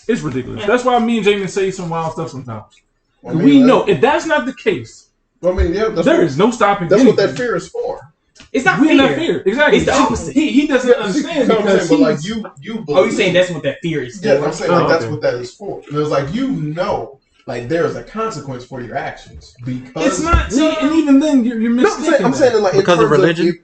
It's ridiculous. That's why me and Jaymin say some wild stuff sometimes. I mean, we know if that's not the case, there is no stopping. That's what that fear is for. It's not fear. Not fear. Exactly. It's the opposite. He doesn't understand because but like you believe. Oh, you saying that's what that fear is for? Yeah, I'm saying that's what that is for. And it was like like there is a consequence for your actions because it's not. See, and even then you're mistaken. I'm saying like because of religion.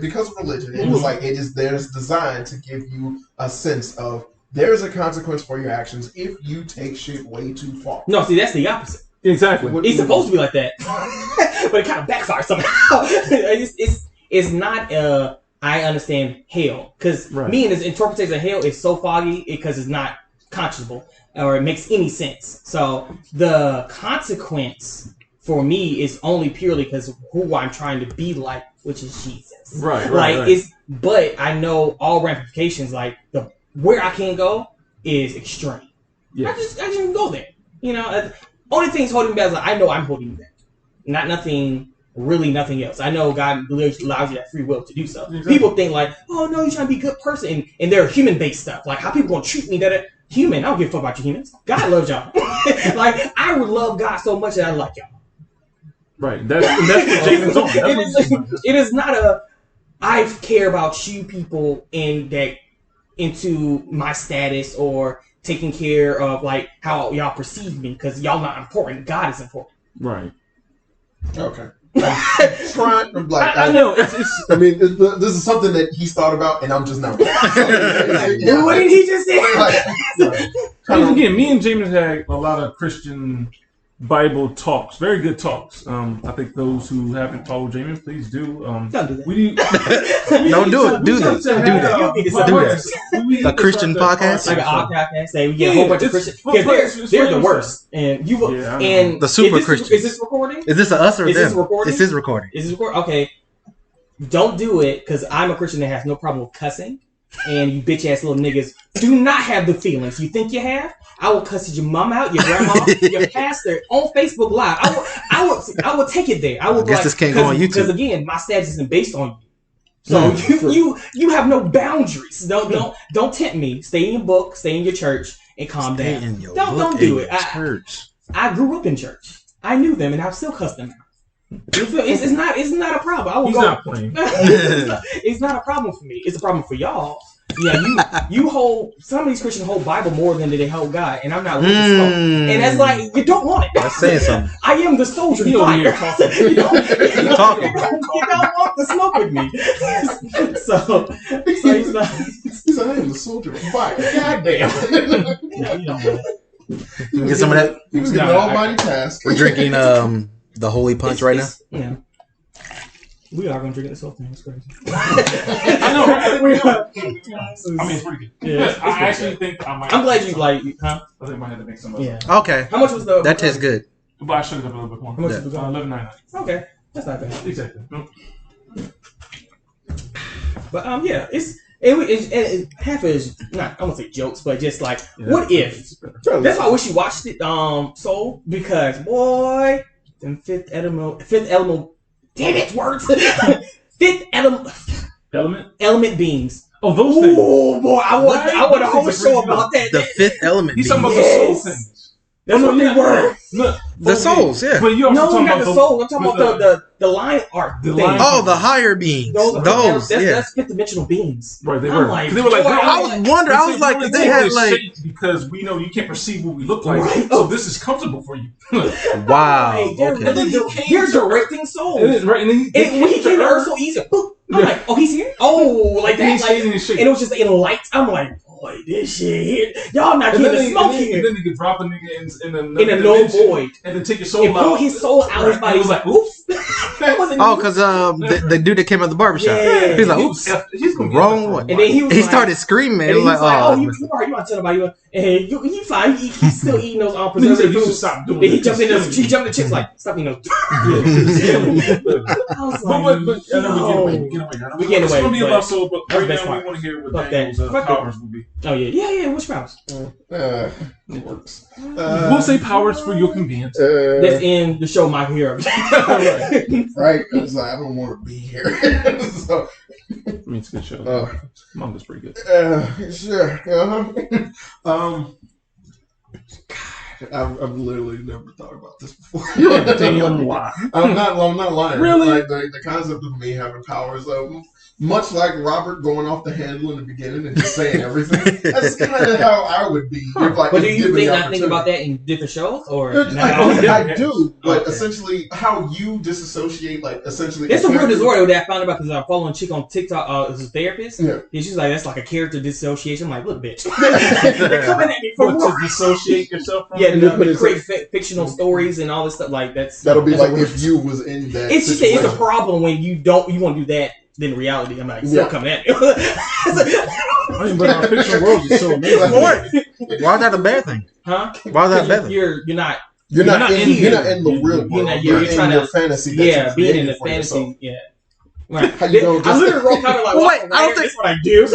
Because of religion, it was like there's designed to give you a sense of there's a consequence for your actions if you take shit way too far. No, see, that's the opposite. Exactly. It's supposed to be like that, but it kind of backfires somehow. It's not. I understand hell because me and his interpretation of hell is so foggy because it's not conscionable or it makes any sense. So the consequence for me is only purely because of who I'm trying to be like, which is Jesus. Right. But I know all ramifications. Like where I can go is extreme. Yeah. I just can go there. You know. Only thing's holding me back is like, I know I'm holding you back. Nothing else. I know God allows you that free will to do so. Exactly. People think like, oh no, you're trying to be a good person. And they're human-based stuff. Like how people gonna treat me that are human. I don't give a fuck about you humans. God loves y'all. Like I would love God so much that I like y'all. Right. That's what Jaymin's on. It is not I care about you people and that into my status or taking care of like how y'all perceive me because y'all not important. God is important. Right. Okay. I know. I mean, this is something that he's thought about, and I'm just not. What did he just say? Again, me and James had a lot of Christian Bible talks, very good talks. I think those who haven't followed Jaymin, please do. Don't do that. Don't do it. Do that. A Christian podcast, like an podcast. Say we get a whole bunch of Christians. They're the worst. And and the super Christians. Is this recording? Is this us or them? Is this recording? This is recording. Is this recording? Okay. Don't do it because I'm a Christian that has no problem with cussing. And you bitch ass little niggas do not have the feelings you think you have. I will cuss your mom out, your grandma, your pastor on Facebook Live. I will take it there. I will. I guess this can't go on YouTube because again, my status isn't based on you. So you have no boundaries. Don't tempt me. Stay in your book. Stay in your church and calm down. Don't do it. I grew up in church. I knew them, and I still cuss them out. It's not a problem. I will He's not playing. It's not a problem for me. It's a problem for y'all. Yeah, you hold some of these Christians hold Bible more than they hold God, and I'm not with the smoke. And that's like you don't want it. That's saying something. I am the soldier. You don't want the smoke with me. So he's not. He's like, I am the soldier of fire. Goddamn. You can get some of that. He was getting an almighty task. We're drinking the holy punch right now. Yeah. We are going to drink this whole thing. It's crazy. I know. I mean, it's pretty good. Yeah, I actually think I might. I'm glad you like it, huh? I think I might have to make some of it. Yeah. Okay. How much was the? That tastes good. But I should have done a little bit more. How much was the $11.99? Okay, that's not bad. Exactly. But yeah, it's half is not. I won't say jokes, but just like what if? That's why I wish you watched it. Soul, because boy, them fifth element. Damn it, words. Fifth element beings. Oh, those things. Oh boy, I want a whole show about that. The fifth element. He's talking about the soul things. That's what they were. Look, the souls, yeah. But you also not the souls. I'm talking about the line art. The higher beings. That's fifth dimensional beings. Right, they were. Like, they were like. I was wondering. I was like, they had like because we know you can't perceive what we look like, right. So this is comfortable for you. Wow. You're directing souls. It is, right, and when he came to Earth so easy. I'm like, oh, he's here. Oh, like that. Like, and it was just in lights. I'm like. Boy, this shit here. Y'all not keeping smoke here. And then he could drop a nigga in a no void. And then take your soul out. Pull his soul out his body. He was like, oops. Because the dude that came out the barbershop. Yeah. He's like, oops. He's wrong one. And then he started screaming. And he was like, oh, you want to tell about you? And you fine. He's still eating those preservative foods. You should stop doing it. He jumped in the chips like, stop eating those. I was like, we getting away. It's going to be about soul, but right now we want to hear what Daniel's powers will be. Oh yeah. Which powers? It works. We'll say powers for your convenience. That's in the show My Hero. Right? It's like I don't want to be here. So, I mean, it's a good show. Manga's pretty good. Sure. I've literally never thought about this before. Damn, why? I'm not lying. Really? Like the concept of me having powers, much like Robert going off the handle in the beginning and just saying everything. That's kind of how I would be. If, like, but do you think about that in different shows, or I do? But essentially, how you disassociate, like essentially, there's some weird disorder that I found about because I'm following a chick on TikTok. As a therapist, yeah, and she's like, that's like a character dissociation. I'm like, look, bitch, they're coming at me for to dissociate yourself from to create fictional stories and all this stuff. Like that'll be like if you was in that. It's just it's a problem when you want to do that. Then reality, I'm like, still coming at me. But our fictional world is so amazing. Why is that a bad thing? Huh? Why is that bad thing? You're not in the real world. You're trying in to fantasy. Yeah, being in the fantasy. Yourself. Yeah. Right. How you know, I literally wrote kind of like, wait, I don't think that's what I do.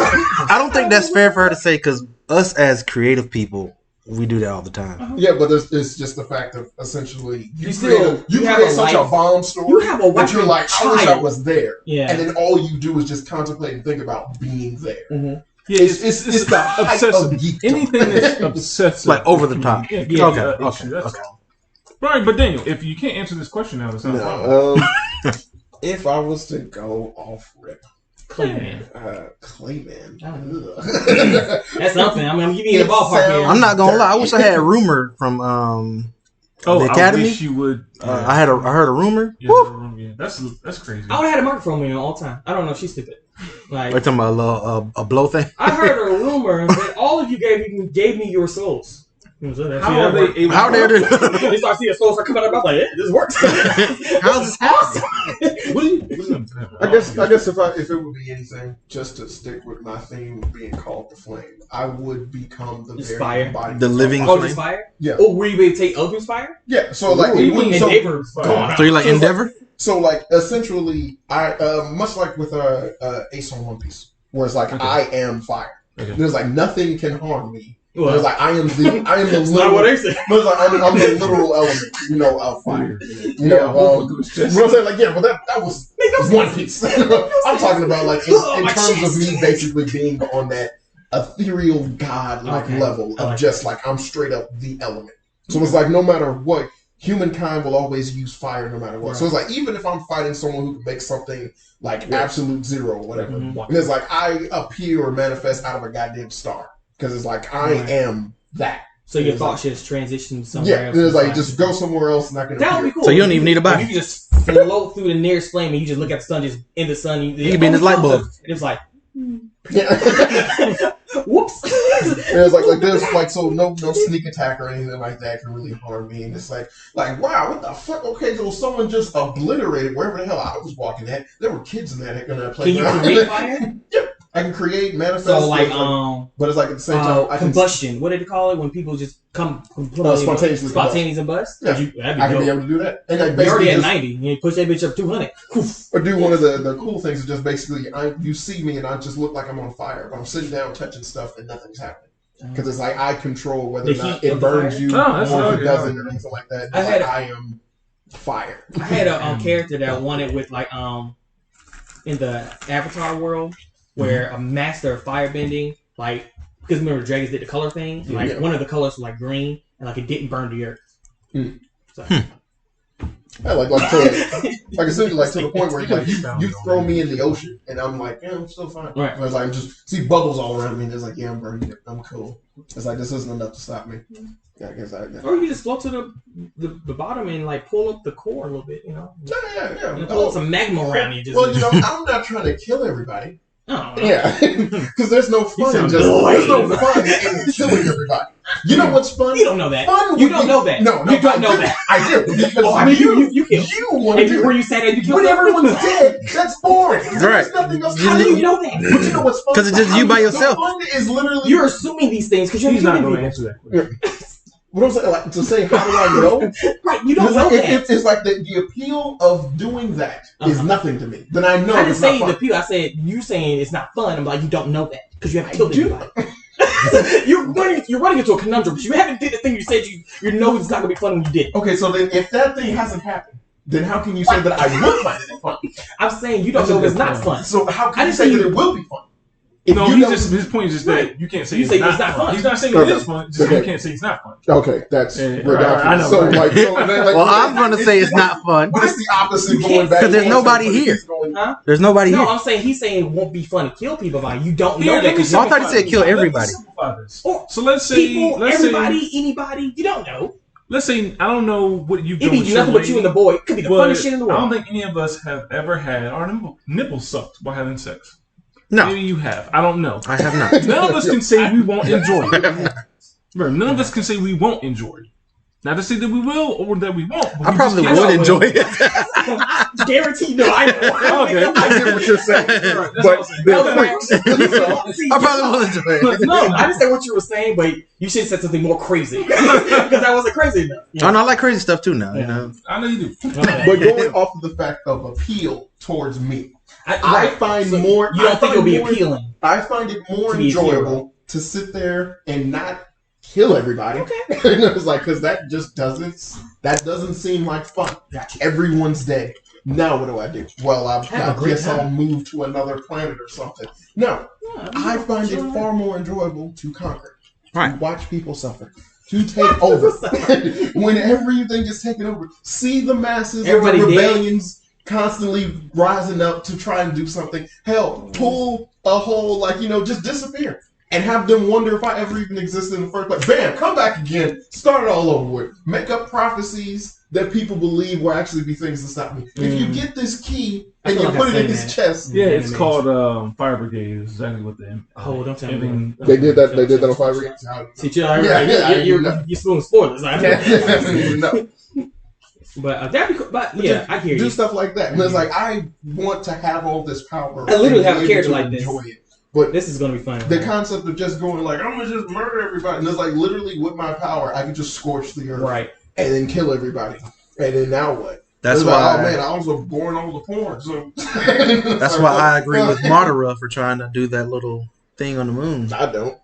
I don't think that's fair for her to say because us as creative people, we do that all the time. Yeah, but it's just the fact of essentially you have create such a bomb story you have a that you're like, I wish I was there. Yeah. And then all you do is just contemplate and think about being there. Mm-hmm. Yeah, it's the obsessive. Anything that's obsessive, like over the top. Yeah, Okay. Right, but Daniel, if you can't answer this question now, it's not if I was to go off rip. Clayman. Clayman. That's something. I'm giving you the ballpark here. I'm not gonna lie. I wish I had a rumor from the Academy. I wish you would. I heard a rumor. Yeah, that's crazy. I would have had a microphone in all the time. I don't know if she's stupid. Like, we're talking about a blow thing. I heard a rumor that all of you gave me your souls. How are they able? How dare they? They start seeing souls are coming out. I'm like, this works. How's this happening? I guess if it would be anything, just to stick with my theme of being called the flame, I would become the very fire, embodiment the living flame. flame. Fire? Yeah. Oh, were you able to take others' fire? Yeah. So like, Endeavor. So you like Endeavor? So like, essentially, I much like with Ace on One Piece, where it's like I am fire. Okay. There's like nothing can harm me. Well, it's like I am the literal. Not what they say. But it's like I'm the literal element, of fire. You know what I'm saying? Like, yeah, but that was One Piece. I'm talking about like in terms of me basically being on that ethereal god level of just like I'm straight up the element. So it's like no matter what, humankind will always use fire no matter what. Right. So it's like even if I'm fighting someone who can make something like absolute zero or whatever, and it's like I appear or manifest out of a goddamn star. Because it's like, I am that. So your thoughts just transition somewhere else. Yeah, it's like, just go somewhere else and I can That would be cool. So you don't even need a body. You can just float through the nearest flame and you just look at the sun, just in the sun. You can be in this light bulb. It's like, yeah. whoops. It's like there's like, so no sneak attack or anything like that can really harm me. And it's like, wow, what the fuck? Okay, so someone just obliterated wherever the hell I was walking at. There were kids in that playground. Can you create fire? Yep. I can create, manifest. So but it's like at the same time, combustion. What did they call it when people just come spontaneously and bust? Yeah, I can be able to do that. And like you're already at 90. You push that bitch up 200. Or do one of the cool things is just basically you see me and I just look like I'm on fire, but I'm sitting down touching stuff and nothing's happening. Because it's like I control whether or not it burns you or if it doesn't or anything like that. I am fire. I had a character that wanted with like in the Avatar world. Where a master of firebending, like, because remember dragons did the color thing, like one of the colors was like green, and like it didn't burn the earth. So. Yeah, like essentially like to the point where you throw me in the ocean, and I'm like, yeah, I'm still fine. Right. It's like just see bubbles all around me, and it's like, yeah, I'm burning it. I'm cool. It's like this isn't enough to stop me. Yeah, I guess Or you just float to the bottom and like pull up the core a little bit, you know. Yeah. And pull up some magma around you. Well, I'm not trying to kill everybody. Oh, yeah, because there's no fun in killing everybody. You know what's fun? You don't know that. You don't know that. No, you don't know that. I do. Because you killed. You want to do where you said that you killed. When everyone's dead, that's boring. Right. There's nothing else. How do you know that? But you know what's fun? Because it's just you by yourself. The fun is literally you're assuming these things because you're not going to answer that question. What I'm saying, like to say, how do I know? Right, you don't know that. It's like the appeal of doing that is nothing to me. Then I know I didn't it's say not the fun. appeal. I said you saying it's not fun. I'm like, you don't know that because you haven't killed anybody. You're running into a conundrum because you haven't did the thing you said you know it's not gonna be fun when you did. Okay, so then if that thing hasn't happened, then how can you say that I would find it fun? I'm saying you don't know it's not fun. So how can you say that it will be fun? No, his point is just that you can't say it's not fun. He's not saying it is fun. Just you can't say it's not fun. Okay, that's ridiculous. I know. So, well, I'm going to say it's not fun. But it's the opposite going back. Because there's nobody here. Huh? There's nobody here. No, I'm saying he's saying it won't be fun to kill people by you don't know that. I thought he said kill everybody. So let's say anybody you don't know. Let's say I don't know what you've done. It be nothing but you and the boy. It could be the funniest shit in the world. I don't think any of us have ever had our nipples sucked while having sex. No. Maybe you have. I don't know. I have not. None of us can say we won't enjoy it. None of us can say we won't enjoy it. Not to say that we will or that we won't. I probably would enjoy it. Guaranteed, no, I know. Okay, I get what you're saying. But I probably will enjoy it. No, I didn't say what you were saying, but you should have said something more crazy. Because that wasn't crazy enough. Yeah. I like crazy stuff too now. You know? I know you do. But going off of the fact of appeal towards me, I find more. You don't think it'll be appealing? I find it more enjoyable to sit there and not kill everybody. Okay. It's like because that doesn't seem like fun. Everyone's dead. Now what do? Well, I guess I'll move to another planet or something. No, I find it far more enjoyable to conquer. Right. To watch people suffer. To take over. When everything is taken over. See the masses of the rebellions constantly rising up to try and do something. Hell, pull a whole, just disappear. And have them wonder if I ever even existed in the first place. Bam, come back again, start it all over with. Make up prophecies that people believe will actually be things to stop me. If you get this key and you put it in his chest. Yeah, it's called Fire Brigade. Is exactly what they. Oh, don't tell me. They did that. They did that on Fire Brigade. See, you're spilling spoilers. I know. But that'd be cool. But yeah, I hear you. Do stuff like that. And it's like I want to have all this power. I literally have a character like this. Enjoy it. But this is gonna be fun. The concept of just going like I'm gonna just murder everybody, and it's like literally with my power, I can just scorch the earth, right, and then kill everybody, and then now what? That's why. Like, oh man, I was born over the porn. So that's why I agree with Madara for trying to do that little thing on the moon. I don't.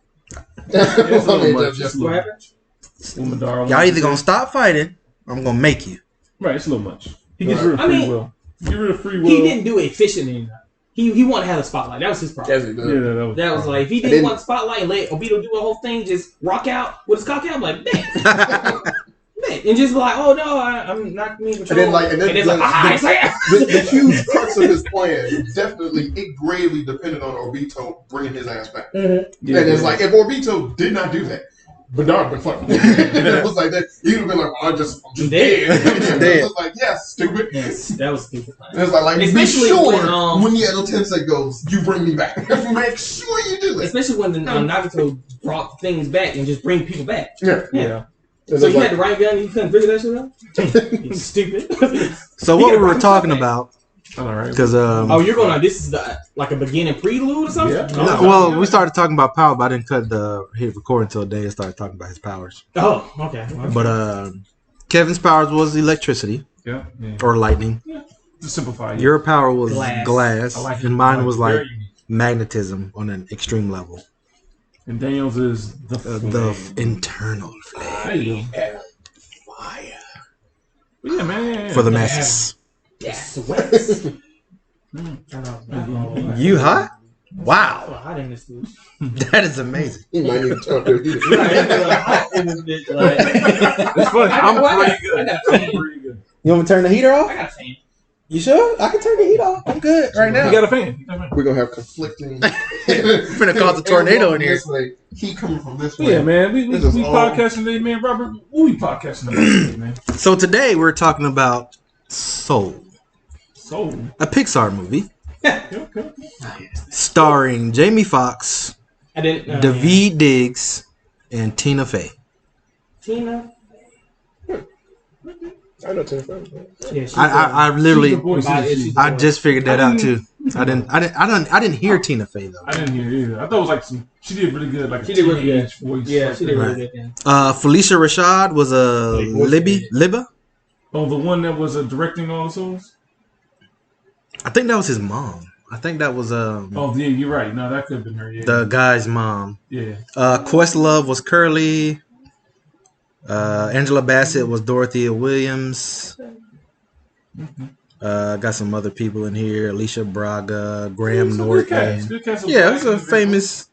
Y'all either gonna stop fighting, or I'm gonna make you. Right, it's a little much. He gets rid of free will. Get rid of free will. He didn't do it efficiently enough. He wanted to have a spotlight. That was his problem. Yes, that was like if he didn't want the spotlight and let Obito do a whole thing, just rock out with his cock out. I'm like, man, and just like, oh no, I'm not me. And then the huge crux of his plan definitely it greatly depended on Obito bringing his ass back. Mm-hmm. And it's like if Obito did not do that. Bernard been fucking. It was like that. He would have been like, "I'm just dead." It was like, "Yes, stupid." Yes, that was stupid. It's like especially when Yato Tensei goes, "You bring me back." Make sure you do it. Especially when the Nagato brought things back and just bring people back. Yeah. So you had the right gun and you couldn't figure that shit out? Stupid. So what we were talking about. All right. Because you're going. This is like a beginning prelude or something. Yeah. No, we started talking about power, but I didn't hit record until Dave started talking about his powers. Oh, okay. Well, but Kevin's powers was electricity. Yeah. Or lightning. Yeah. To simplify it. Your power was glass like and mine was like magnetism on an extreme level. And Daniel's is the internal flame. Fire. Yeah, man. For the masses. Yes. You hot? Wow. Hot in this dude. That is amazing. He might need to turn up heater. It's funny. I'm pretty good. You want me to turn the heater off? I got a fan. You sure? I can turn the heat off. I'm good right now. You got a fan. We're going to have conflicting... We're going to cause a tornado in here. He coming from this way. Yeah, man. We podcasting today, man. Robert, we podcasting today, man. So today we're talking about Soul. A Pixar movie. Okay. Starring Jamie Foxx, Daveed Diggs, and Tina Fey. Tina? I know Tina Fey. Yeah, I literally, I just figured that out too. I didn't hear Tina Fey though. I didn't hear it either. I thought it was like she did really good. Like she did really good. Voice. Yeah, she did really good. Felicia Rashad was Libba. Oh, the one that was directing all the souls. I think that was his mom. I think that was Oh yeah, you're right. No, that could have been her. Yeah. The guy's mom. Yeah. Questlove was Curly. Angela Bassett was Dorothea Williams. Got some other people in here: Alicia Braga, Graham Good Norton. cast. Good cast of Yeah, black it's a individuals.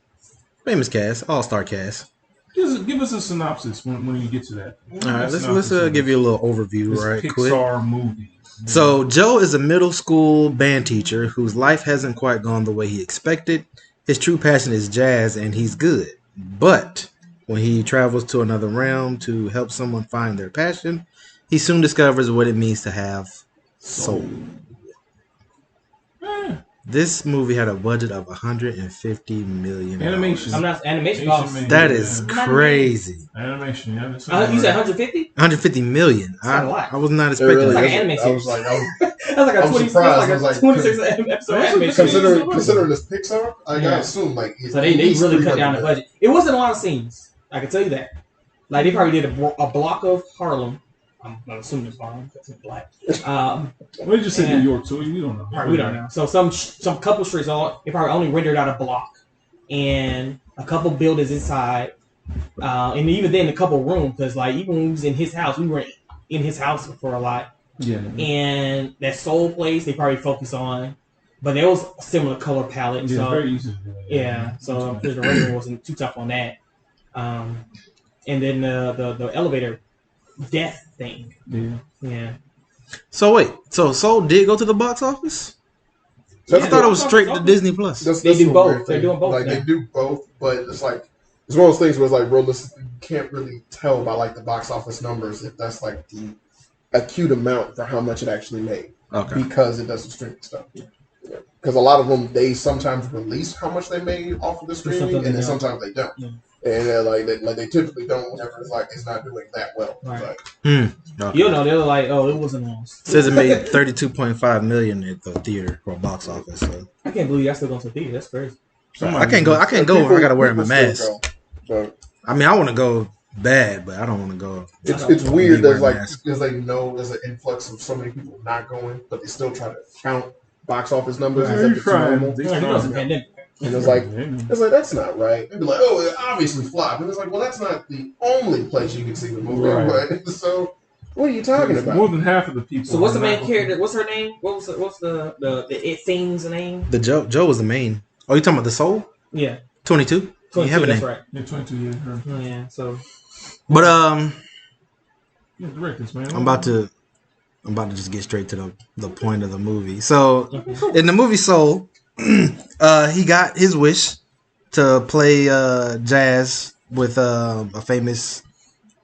famous cast, all-star cast. Give us a synopsis when you get to that. All right, let's give you a little overview, this right? Pixar Quick. movie. So Joe is a middle school band teacher whose life hasn't quite gone the way he expected. His true passion is jazz, and he's good. But when he travels to another realm to help someone find their passion, he soon discovers what it means to have soul. This movie had a budget of $150 million. Animation. I'm not animation. Costs. That is crazy. Animation. Yeah, you said 150? 150 million. I was not expecting really like is. an anime I was series. like, That's like a I was 20, surprised. like I was a like, 26 episode animation. considering this Pixar, I gotta assume like So they really cut down the budget. It wasn't a lot of scenes. I can tell you that. Like they probably did a block of Harlem. I'm assuming it's Harlem because it's black. We just say New York, so we don't know. Right, we don't know. So some couple streets, they probably only rendered out a block and a couple buildings inside, and even then a couple rooms because like even when we was in his house, we were in his house for a lot. Yeah. And that soul place they probably focus on, but there was a similar color palette. Yeah, so very easy to do. yeah, so the rendering wasn't too tough on that. And then the elevator death thing. Yeah. So wait, so Soul did go to the box office? So I thought it was straight to Disney Plus. They do both. They're doing both. Like now. they do both, but it's like it's one of those things where it's like realistically you can't really tell by like the box office numbers if that's like the acute amount for how much it actually made. Okay. Because it doesn't stream stuff. Because a lot of them they sometimes release how much they made off of the streaming, and then sometimes they don't. Yeah. And they typically don't whenever it's like it's not doing that well. Right. Like, Okay. You know, they're like, oh, it wasn't on. Says it made $32.5 million at the theater or box office. So. I can't believe y'all still going to the theater. That's crazy. I can't go. I gotta wear my mask. But I mean, I want to go bad, but I don't want to go. it's weird wear that like mask. because they know there's an influx of so many people not going, but they still try to count box office numbers as if it's normal. You know, it's a pandemic. And it's like that's not right. They'd be like, oh, it obviously flopped. And it's like, well, that's not the only place you can see the movie. Right. But so, what are you talking about? More than half of the people. So what's the main character? What's her name? What's the it thing's name? The Joe was the main. Oh, you talking about the Soul? Yeah, 22. You have a that's name. right. Yeah, 22 years. Oh, yeah. So, But Yeah, direct this, man. I'm about to just get straight to the point of the movie. So in the movie Soul, he got his wish to play jazz with a famous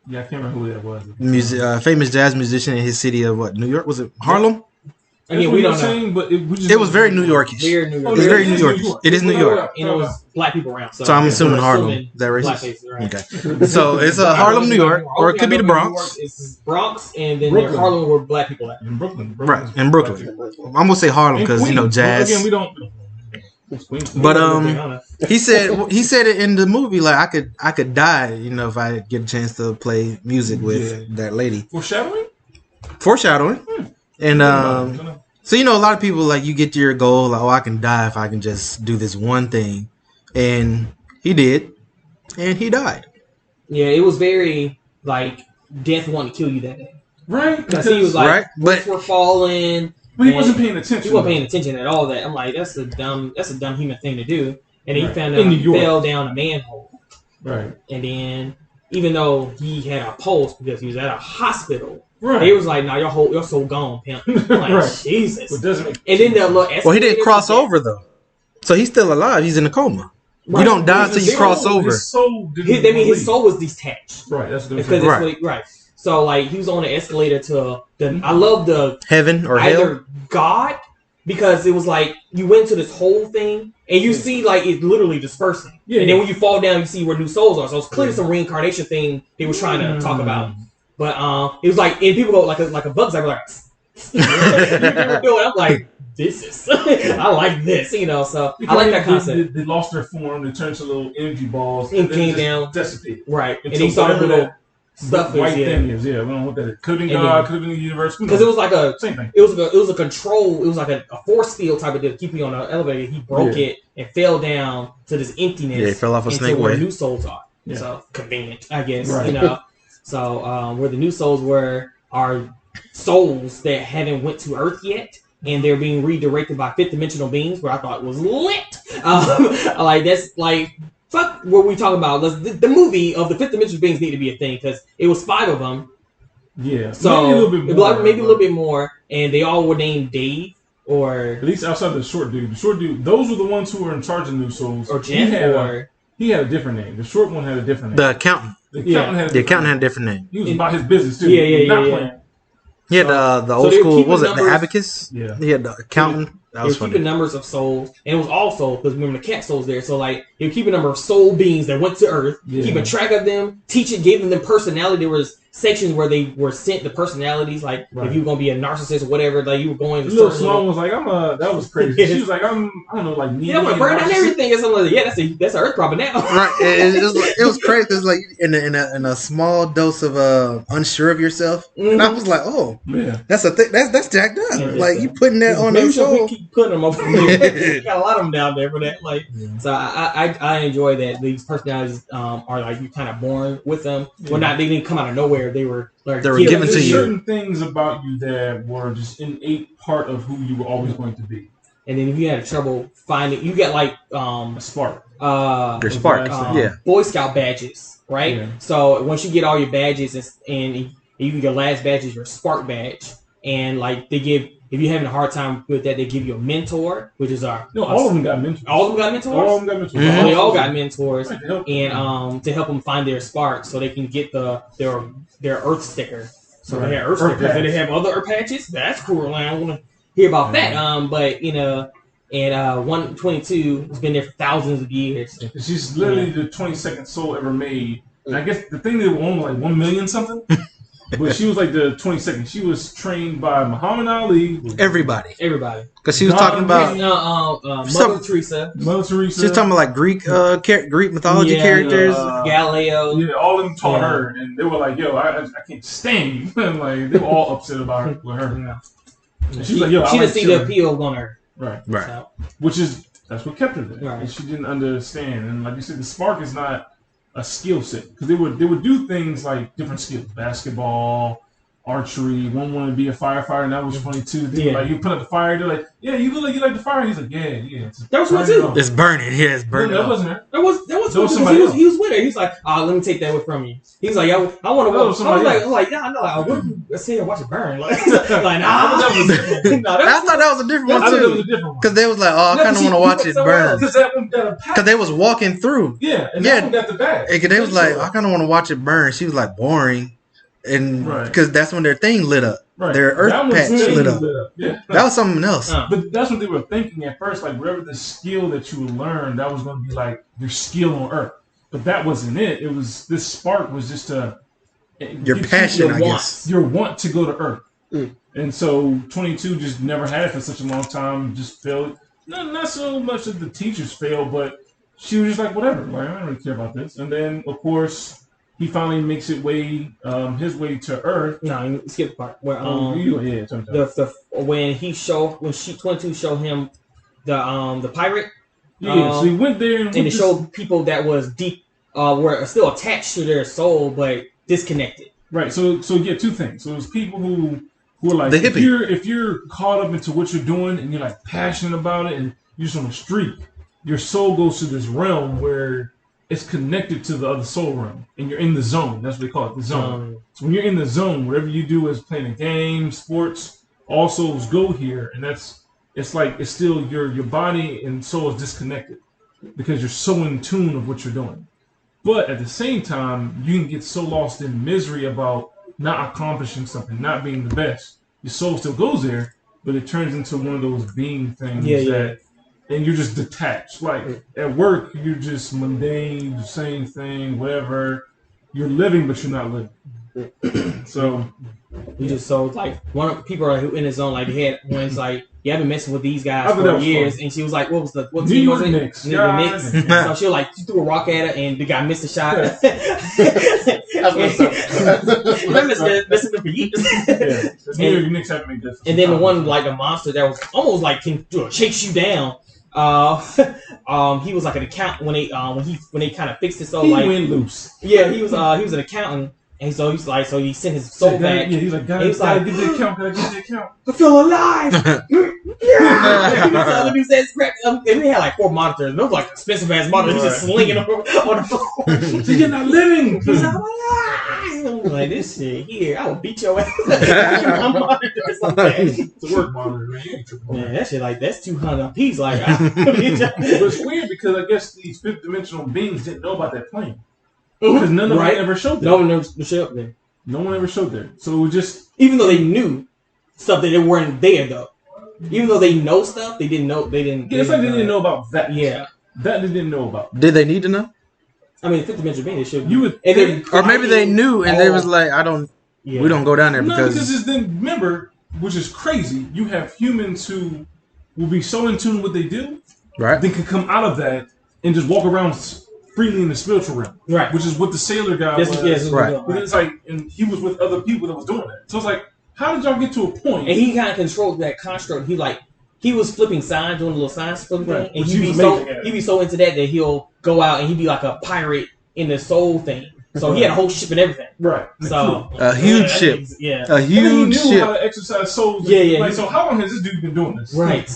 Yeah, I can't remember who that was. famous jazz musician in his city of what? New York? Was it Harlem? again, we don't know. But It was very New Yorkish. Weird New York. It's very New Yorkish. It is New York. And it was black people around. So I'm assuming Harlem. Is that black racist? faces, right? Okay. So it's Harlem, New York, or it could be the Bronx. It's Bronx, and then Brooklyn. Harlem where black people at. in Brooklyn. Right, in Brooklyn. I'm gonna say Harlem because jazz. Again, we don't. But he said it in the movie like I could die, if I get a chance to play music with that lady. Foreshadowing. And so a lot of people like you get to your goal like, oh, I can die if I can just do this one thing, and he did, and he died. Yeah, it was very like death wanted to kill you that day. Right, Because he was like, right, bricks were falling. But he wasn't paying attention. He wasn't paying attention at all. That I'm like, that's a dumb human thing to do. And then he found In out New he York. fell down a manhole. Right. And then even though he had a pulse because he was at a hospital, Right. they was like, "Nah, your soul gone, pimp." I'm like, Right. Jesus. It doesn't make And then the little escalator. Well, he didn't cross over though, so he's still alive. He's in a coma. Right. You don't die until you cross over. His soul didn't His soul was detached. Right. That's the Because difference. it's what right. So like he was on the escalator to the. I love the Heaven or hell. either God, because it was like you went to this whole thing and you see like it literally dispersing. Yeah, and then yeah. when you fall down, you see where new souls are. So it's clearly some reincarnation thing they were trying to talk about. But it was like, and people go like a bug zapper, like people do it. I'm like, this is I like this, So I like that concept. They lost their form. They turned to little energy balls. And then came just down. dissipated. Right, and Until he saw the whatever little that stuff white is, thing is. Yeah, we don't know what that is. Could have been And God. then- Could have been the universe. because it was like a Same thing. it was a control. It was like a force field type of deal to keep you on the elevator. He broke it and fell down to this emptiness. Yeah, he fell off a into snake where way. new souls are. Yeah. So convenient, I guess. Right. So where the new souls are souls that haven't went to Earth yet, and they're being redirected by fifth dimensional beings, where I thought was lit. Like that's like fuck what we talking about. The movie of the fifth dimensional beings need to be a thing because it was 5 of them. Yeah, so maybe a little bit more, maybe a little bit more, and they all were named Dave. Or at least outside the short dude. The short dude, those were the ones who were in charge of New Souls. Or Jim, he had a different name. The short one had a different name. The accountant. The accountant had a different name. He was about his business too. Yeah. He had the old school. What was it? The abacus. Yeah. He had the accountant. That was funny. Keeping numbers of souls, and it was all souls because remember the cat souls there. So like he would keep a number of soul beings that went to Earth, keeping track of them, giving them personality. There was sections where they were sent the personalities, like if you were gonna be a narcissist or whatever, like you were going. The little Sloan was like, that was crazy. She was like, I don't know, like I want to burn down everything. And something like, that's an Earth problem now. Right. It was crazy. It was like in a small dose of unsure of yourself, and I was like, oh, yeah, that's a thing. That's jacked up. Like you putting that on their soul. Keep putting them over there. Got a lot of them down there for that. Like, so I enjoy that these personalities are like you kind of born with them. Well, not they didn't come out of nowhere. They were given to you. Certain things about you that were just innate part of who you were always going to be. And then if you had trouble finding, you get like a spark. Your spark, Boy Scout badges, right? Yeah. So once you get all your badges and your last badge is your spark badge, and like they give. If you're having a hard time with that, they give you a mentor, which is all of them got mentors. All of them got mentors? All of them got mentors. Mm-hmm. They all got mentors, and to help them find their spark so they can get their Earth sticker. So they have Earth stickers. And they have other Earth patches. That's cool. I want to hear about that. But, and 122 has been there for thousands of years. She's literally the 22nd soul ever made. And I guess the thing they were on like 1 million something. But she was like the 22nd. She was trained by Muhammad Ali. Everybody. Because she was talking about Mother Teresa. She was talking about like Greek mythology characters. Galileo. Yeah, all of them taught her, and they were like, "Yo, I can't stand you." And like they were all upset about her with her. And she was like, "Yo, she didn't see the appeal on her." Right. So. That's what kept her there. Right. And she didn't understand. And like you said, the spark is not a skill set because they would do things like different skills, basketball, archery. One wanted to be a firefighter, and that was funny too. Like you put out the fire, they're like, "Yeah, you look like you like the fire." He's like, "Yeah." That was one too. It's burning. Yeah, it's burning. No, that wasn't her. That was somebody else. He was with her. He's like, let me take that away from you. He's like, I want to watch. I was like, yeah, I know. Like, what? Let's see her watch it burn. Like, nah. I thought that was a different one too. Because they was like, I kind of want to watch it burn. Because that one got a pack. Because they was walking through. Yeah, and that one got the bag. And they was like, I kind of want to watch it burn. She was like, boring. And because that's when their thing lit up. Right. Their Earth patch lit up. Yeah. That was something else. But that's what they were thinking at first. Like, whatever the skill that you would learn, that was going to be like your skill on Earth. But that wasn't it. It was, this spark was just your passion, I guess. Your want to go to Earth. And so 22 just never had it for such a long time. Just failed. Not so much that the teachers failed, but she was just like, whatever. Like, I don't really care about this. And then, of course, he finally makes his way to Earth. No, skip the part where when 22 showed him the pirate. So he went there and it showed people that was deep, were still attached to their soul but disconnected. Right. So yeah, two things. So there's people who are like, if you're caught up into what you're doing and you're like passionate about it and you're just on the street, your soul goes to this realm where it's connected to the other soul realm, and you're in the zone. That's what they call it, the zone. So when you're in the zone, whatever you do is playing a game, sports, all souls go here, and it's still your body and soul is disconnected because you're so in tune of what you're doing. But at the same time, you can get so lost in misery about not accomplishing something, not being the best. Your soul still goes there, but it turns into one of those being things and you're just detached. Like at work, you're just mundane, the same thing, whatever. You're living, but you're not living. So you just so like one of the people who in his zone, like they had one's like, you have been messing with these guys for years, and she was like, what team was it? Knicks. So she was like, she threw a rock at her, and the guy missed the shot. Messing with for years. The Knicks haven't made this. And then the one like the monster that was almost like can chase you down. He was like an accountant when they kind of fixed it. So he like went loose. Yeah, he was an accountant, And so he's like, so he sent his soul back. Yeah, he's like, gotta get that count. I feel alive. Yeah. And they had like 4 monitors. Those like expensive ass monitors. He's just slinging them on the floor. So you're not living. He's like, I'm like, this shit here, I will beat your ass. It's a work monitor, man. Man, that shit like that's $200 a piece. Like, but it's weird because I guess these 5th dimensional beings didn't know about that plane. Because none of them ever showed there. No one ever showed there. No one ever showed there. So it was just... Even though they knew stuff that they weren't there, though. Even though they know stuff, they didn't know. They didn't. Yeah, it's like they didn't know about that. Yeah. That they didn't know about. Did they need to know? I mean, 5th dimensional being, they should. You would... Or maybe they knew and they was like, I don't... Yeah. We don't go down there because it's then, remember, which is crazy, you have humans who will be so in tune with what they do, right? They can come out of that and just walk around freely in the spiritual realm, right? Which is what the sailor guy was, right? But it's like, and he was with other people that was doing that. So it's like, how did y'all get to a point? And he kind of controlled that construct. He was flipping signs, doing a little signs flipping thing, and he'd be so into that he'll go out and he'd be like a pirate in the soul thing. So he had a whole ship and everything. Right. So a huge ship. Yeah. A huge ship. He knew how to exercise souls. Yeah. Like, so how long has this dude been doing this? Right.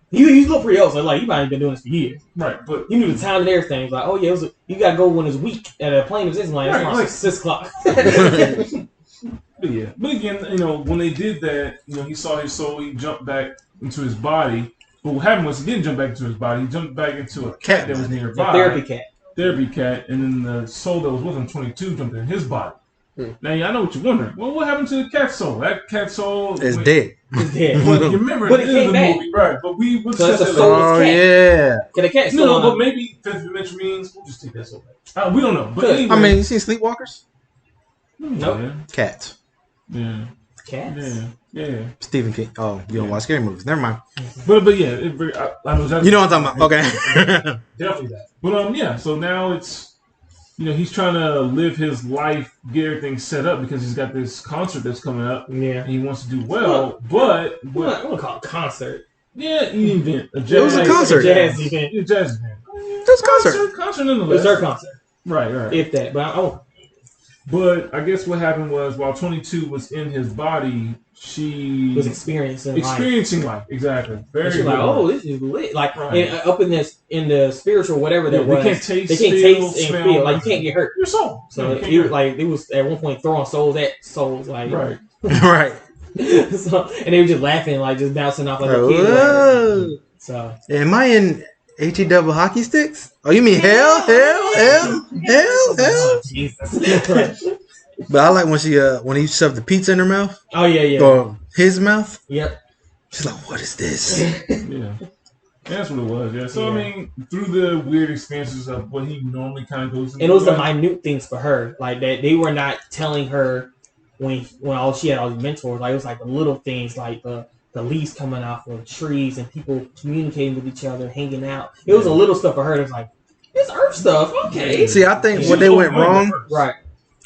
He looked pretty old, so like he might have been doing this for years. Right. But he knew the time and everything. He's like, oh yeah, you gotta go when it's weak at a plane of this like that's like 6 o'clock. But yeah. But again, when they did that, he saw his soul, he jumped back into his body. But what happened was he didn't jump back into his body, he jumped back into a cat that was nearby. A therapy cat, and then the soul that was with him, 22, jumped in his body. Now, I know what you're wondering. Well, what happened to the cat soul? That cat soul is dead. It's dead. But you remember, but it came back. Movie, right? But we would so say that. Oh cat. Yeah. Can the cat no, but maybe 5th dimension means we'll just take that soul back. We don't know. But anyway, I mean, you seen Sleepwalkers? Nope. Yeah. Cats. Yeah. Cats. Yeah. Stephen King. Oh, you don't watch scary movies. Never mind. But yeah, I know you know what I'm talking about. Okay. Definitely that. But yeah. So now it's he's trying to live his life, get everything set up because he's got this concert that's coming up. Yeah. And he wants to do well, but I'm gonna call it a concert. Yeah, an event. It was a concert. A jazz event. A jazz event. It was a concert. Concert nonetheless. It was their concert. Right. If that, But I guess what happened was while 22 was in his body, she was experiencing life. Exactly. Very she's like, oh, this is lit. Like up in the spiritual whatever that was. They can't taste and feel. Like you can't get hurt. Your soul. So it was at one point throwing souls at souls. Like right. So and they were just laughing, like just bouncing off like a kid. So am I in HE double hockey sticks? Oh, you mean hell? Jesus. But I like when he shoved the pizza in her mouth. Oh yeah. Or his mouth. Yep. She's like, what is this? Yeah. That's what it was. Yeah. So I mean, through the weird experiences of what he normally kind of goes through, and it was the minute things for her, like that they were not telling her when she had all these mentors. Like it was like the little things, like the leaves coming off of trees and people communicating with each other, hanging out. It was a little stuff for her. It was like, it's Earth stuff. Okay. See, I think what they went wrong. Right.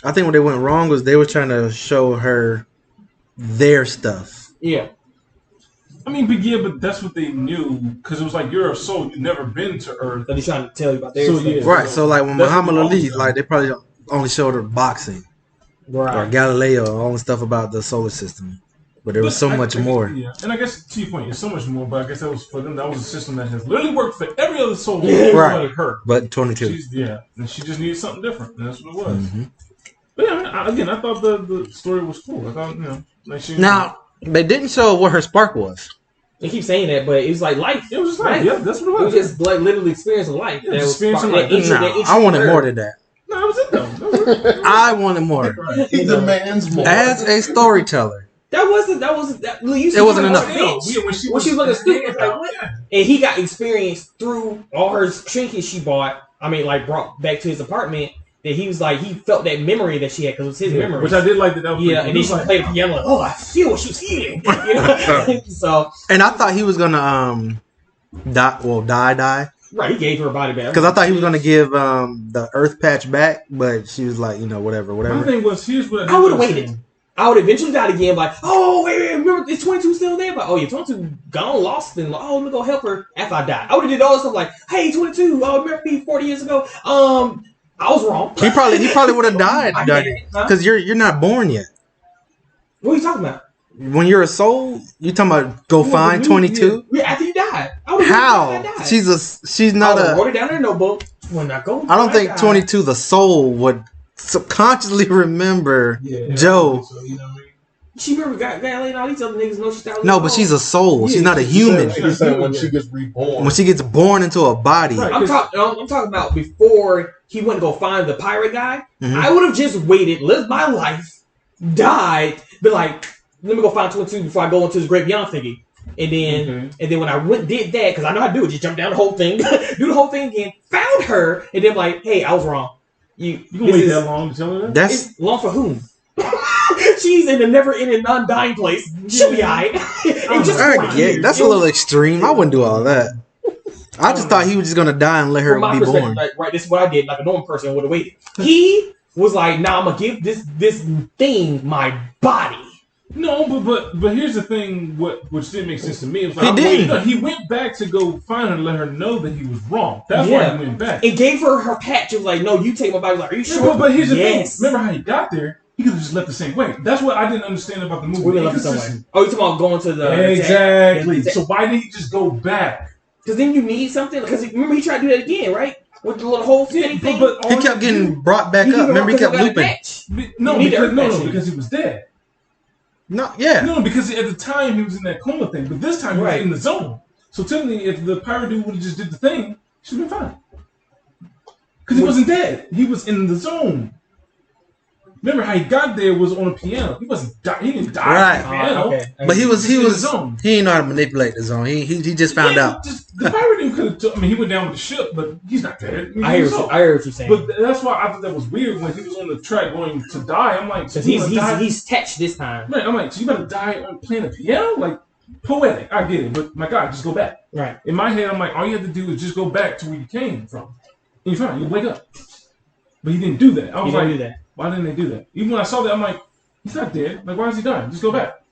I think what they went wrong was they were trying to show her their stuff. Yeah. I mean, but that's what they knew because it was like you're a soul. You've never been to Earth. But he's trying to tell you about their stuff. Yeah. Right. So like when Muhammad Ali, like they probably only showed her boxing. Right. Or Galileo, all the stuff about the solar system. But there was so much more. Yeah, and I guess to your point, there's so much more. But I guess that was for them. That was a system that has literally worked for every other soul, right? Like her, but 22. And she just needed something different, and that's what it was. Mm-hmm. But yeah, I thought the story was cool. I thought like she. Now they didn't show what her spark was. They keep saying that, but it was like life. It was just life. Yeah, that's what it was. It was just like literally experiencing life. Yeah, experiencing life. I wanted more than that. No, that was it though. I wanted more. He demands more. As a storyteller. It wasn't enough. When she was looking stupid, like what? And he got experience through all her trinkets she bought. I mean, like brought back to his apartment. That he was like he felt that memory that she had because it was his memory. Which I did like that. That was and then she played the piano. Like, oh, I feel what she was feeling. So. And I thought he was gonna die. Right, he gave her a body back. Because I thought he was gonna give the Earth patch back, but she was like, whatever. My thing was, here's what I would have waited. I would eventually die again, like, oh, wait, remember, is 22 still there? Like, oh, yeah, 22 gone, lost, and like, oh, let me go help her after I die. I would have did all this stuff like, hey, 22, remember me 40 years ago? I was wrong. He probably would have died, because you're not born yet. What are you talking about? When you're a soul, you talking about go find 22? Yeah, after you died. How? She's not I wrote it down in a notebook. When I go, I don't think 22, the soul, would subconsciously remember Joe. So, you know what I mean? She remember got and all these other niggas know she's out. No, but she's a soul. She's not a human. She's saying when she gets reborn. When she gets born into a body. Right, I'm talking about before he went to go find the pirate guy. Mm-hmm. I would have just waited, lived my life, died, been like, let me go find 22 before I go into this great beyond thingy. And then when I did that, because I know how to do it, just jump down the whole thing, do the whole thing again, found her, and then like, hey, I was wrong. You gonna wait that long to tell her that? That's long for whom? She's in a never-ending, non-dying place. She'll be alright. That's a little extreme. I wouldn't do all that. I just thought he was just gonna die and let her be born. Right, this is what I did. Like a normal person would have waited. He was like, "Nah, I'm gonna give this thing my body." No, but here's the thing. Which didn't make sense to me. It was like, he went back to go find her and let her know that he was wrong. That's why he went back. It gave her patch. It was like, "No, you take my body." Like, are you sure? But here's the thing. Remember how he got there? He could have just left the same way. That's what I didn't understand about the movie. We left the same way. Oh, you talking about going to the exactly? So why didn't he just go back? Because then you need something. Because remember he tried to do that again, right? With the little whole thing. But he kept getting brought back up. Remember, he kept looping. Because he was dead. No, because at the time he was in that coma thing, but this time he was in the zone. So technically, if the pirate dude would have just did the thing, he should have been fine. Because he wasn't dead. He was in the zone. Remember how he got there was on a piano. He didn't die on the piano. Okay. But he didn't know how to manipulate the zone. He just found out. The pirate dude could have he went down with the ship, but he's not dead. I hear what you're saying. But that's why I thought that was weird when he was on the track going to die. I'm like, because he's touched this time. Right. I'm like, so you better die on playing the piano? Like, poetic. I get it, but my God, just go back. Right. In my head, I'm like, all you have to do is just go back to where you came from. And you're fine. You wake up. But he didn't do that. I was like, why didn't they do that? Even when I saw that, I'm like, he's not dead. Like, why is he dying? Just go back.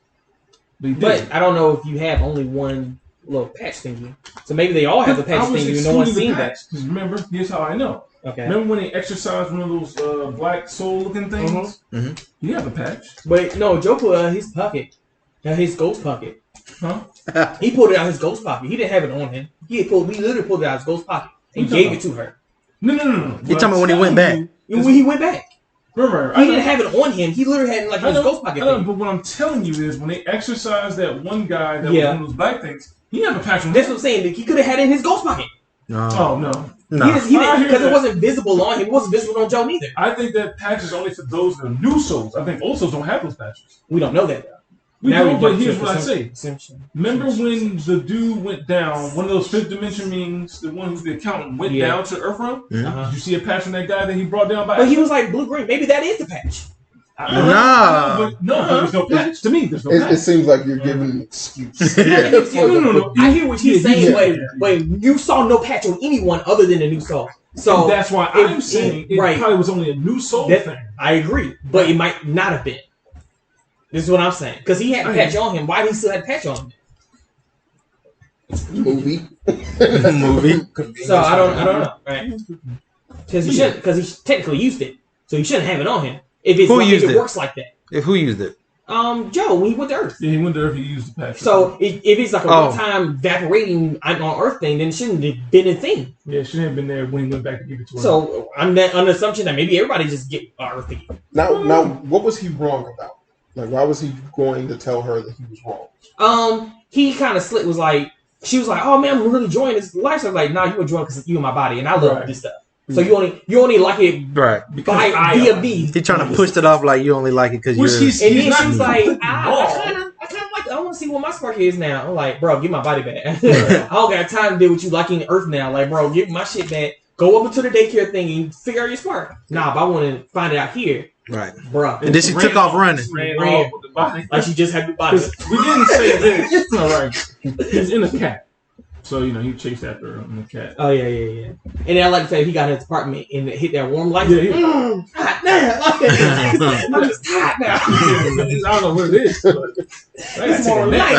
But I don't know if you have only one little patch thingy. So maybe they all have the patch thingy and no one's seen that. Because remember, here's how I know. Okay. Remember when they exercised one of those black soul-looking things? Mm-hmm. He have a patch. But no, Joe put it in his pocket. His ghost pocket. Huh? He pulled it out of his ghost pocket. He didn't have it on him. He literally pulled it out of his ghost pocket and gave it to her. No. You're talking about when he went back. When he went back. Remember, he didn't have it on him. He literally had it like in his ghost pocket. But what I'm telling you is when they exercised that one guy that was one of those black things, he had a patch on him. That's what I'm saying. He could have had it in his ghost pocket. No. Oh, no. He didn't, because it wasn't visible on him. It wasn't visible on Joe neither. I think that patch is only for those that are new souls. I think old souls don't have those patches. We don't know that, though. We don't, but here's what I say. Remember when the dude went down, one of those fifth dimension beings, the one who's the accountant, went down to Earthrealm? Uh-huh. Did you see a patch on that guy that he brought down by? But he was like blue-green. Maybe that is the patch. No, there's no patch. To me, there's no patch. It seems like you're giving an excuse. No. I hear what he's saying, but you saw no patch on anyone other than a new soul. So and that's why I'm saying it probably was only a new soul thing. I agree, but it might not have been. This is what I'm saying. Because he had a patch on him. Why did he still have a patch on him? Movie. So I don't know. Right? Because he technically used it. So he shouldn't have it on him. If it works like that. Who used it? Joe, when he went to Earth. Yeah, he went to Earth, he used the patch. So if it's like a one-time evaporating on Earth thing, then it shouldn't have been a thing. Yeah, it shouldn't have been there when he went back to give it to her. So on the assumption that maybe everybody just get Earth thing. Now, what was he wrong about? Like, why was he going to tell her that he was wrong? He kind of slipped. She was like, "Oh man, I'm really enjoying this lifestyle." Like, nah, you enjoying because you in my body, and I love this stuff. So you only like it via me. He trying to push it off like you only like it because you're. And then she was like, I kind of like. I want to see what my spark is now. I'm like, bro, get my body back. I don't got time to deal with you liking Earth now. Like, bro, get my shit back. Go up into the daycare thing and figure out your spark. Nah, but I want to find it out here. Right, bro. And then she took off running. Ran off with the body. Like she just had the body. We didn't say this. All right, he's in a cat, so he chased after her in the cat. Oh yeah. And then I like the fact he got in his apartment and hit that warm light. Yeah. Hot now. I'm just hot now. I don't know what it is. But I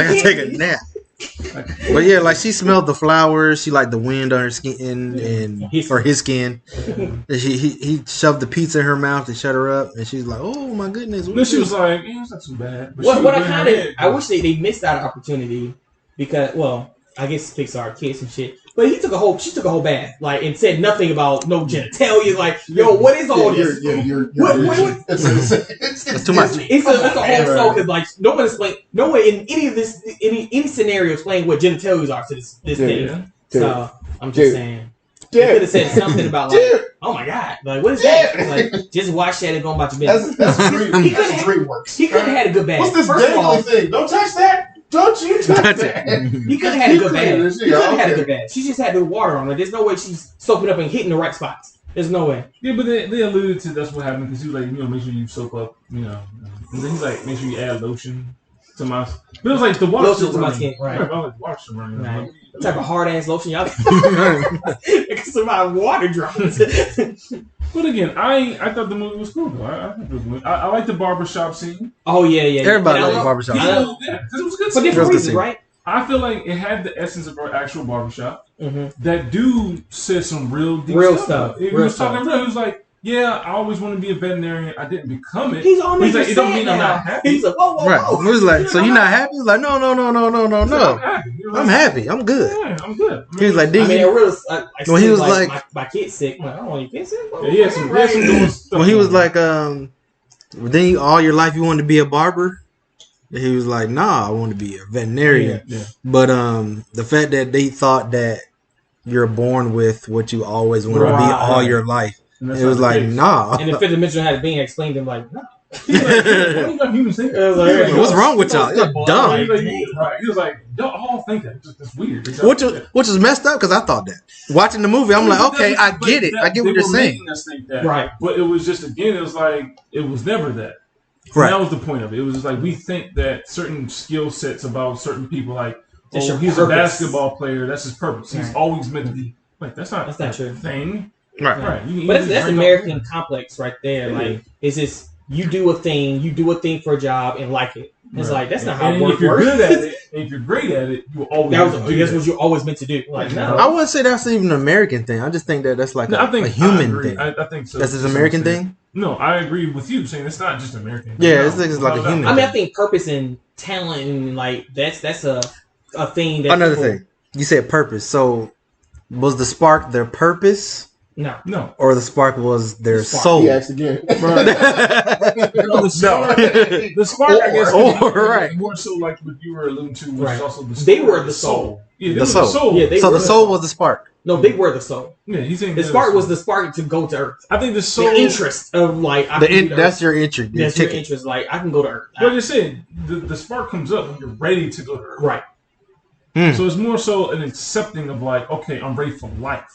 gotta take a nap. But yeah, like she smelled the flowers. She liked the wind on her skin and or his skin. And he shoved the pizza in her mouth and shut her up. And she's like, "Oh my goodness!" No, she was like, "It's not too bad." But what I wish they missed that opportunity because, well, I guess Pixar kids and shit. But she took a whole bath, like, and said nothing about no genitalia. Like, yo, what is all this? It's too much. It's a whole show because, like, no one in any scenario explained what genitalias are to this thing. Yeah. So I'm just saying, you could have said something about like, oh my god, like what is that? Like, just watch that and go about your business. That's DreamWorks. He could have had a good bath. What's this dangly thing? Don't touch that. Don't you touch that. He could have had a good bath. He could have had a good bath. She just had the water on her. There's no way she's soaking up and hitting the right spots. There's no way. Yeah, but they alluded to that's what happened because he was like, make sure you soak up, and then he's like, make sure you add lotion to my. But it was like the water lotion to my skin, right? I like water running. Right. What type of hard ass lotion y'all? Because of my water drops. But again, I thought the movie was cool though. I think it was good. I like the barbershop scene. Oh yeah. Everybody liked the barbershop scene. Yeah, because it was good. For different reasons, right? I feel like it had the essence of our actual barbershop. Mm-hmm. That dude said some real deep stuff. He was talking real. He was like, "Yeah, I always want to be a veterinarian. I didn't become it." He's on like, it don't mean I'm not happy. He's like, whoa. Right. He was like, so you're not happy? He was like, no. I'm happy. I'm good. Yeah, I'm good. He was like, when he was like, my kid's sick. I'm like, I don't want your kid sick. Yeah, some doing stuff. When he was like, then all your life you wanted to be a barber. He was like, nah, I want to be a veterinarian. Yeah. But the fact that they thought that you're born with what you always want to be all your life. It was like, nah. And the fifth dimension had a being explained to him like, nah. He's like, what you got humans think? What's wrong with y'all? You're dumb. He was like, don't all think that. It's weird. Which is messed up because I thought that. Watching the movie, I'm like, okay, I get it. I get what you're saying. Right. But it was just, again, it was like, it was never that. Right. That was the point of it. It was just like, we think that certain skill sets about certain people, like, he's a basketball player, that's his purpose. He's always meant to be. Like, that's not true. Thing. Right. But that's American complex right there. Like, it's just, you do a thing for a job and like it. It's like, that's not how it works. If you're good at it, if you're great at it, you always that's what you're always meant to do. Like, no. I wouldn't say that's even an American thing. I just think that's like a human thing. I think so. That's an American thing? No, I agree with you saying it's not just American. Yeah, it's like a human thing. I mean, I think purpose and talent and like that's a thing that another thing. You said purpose. So was the spark their purpose? No. Or the spark was their soul. He asked again. The spark, I guess, more so like what you were alluding to was also the soul. They were the soul. Yeah, the soul. Yeah, so the soul was the spark. No, they were the soul. Yeah, he's saying the spark was the spark to go to Earth. I think the soul, the interest of like that's your interest. That's your interest. Like I can go to Earth. But you said the spark comes up when you're ready to go to Earth. Right. So it's more so an accepting of like, okay, I'm ready for life.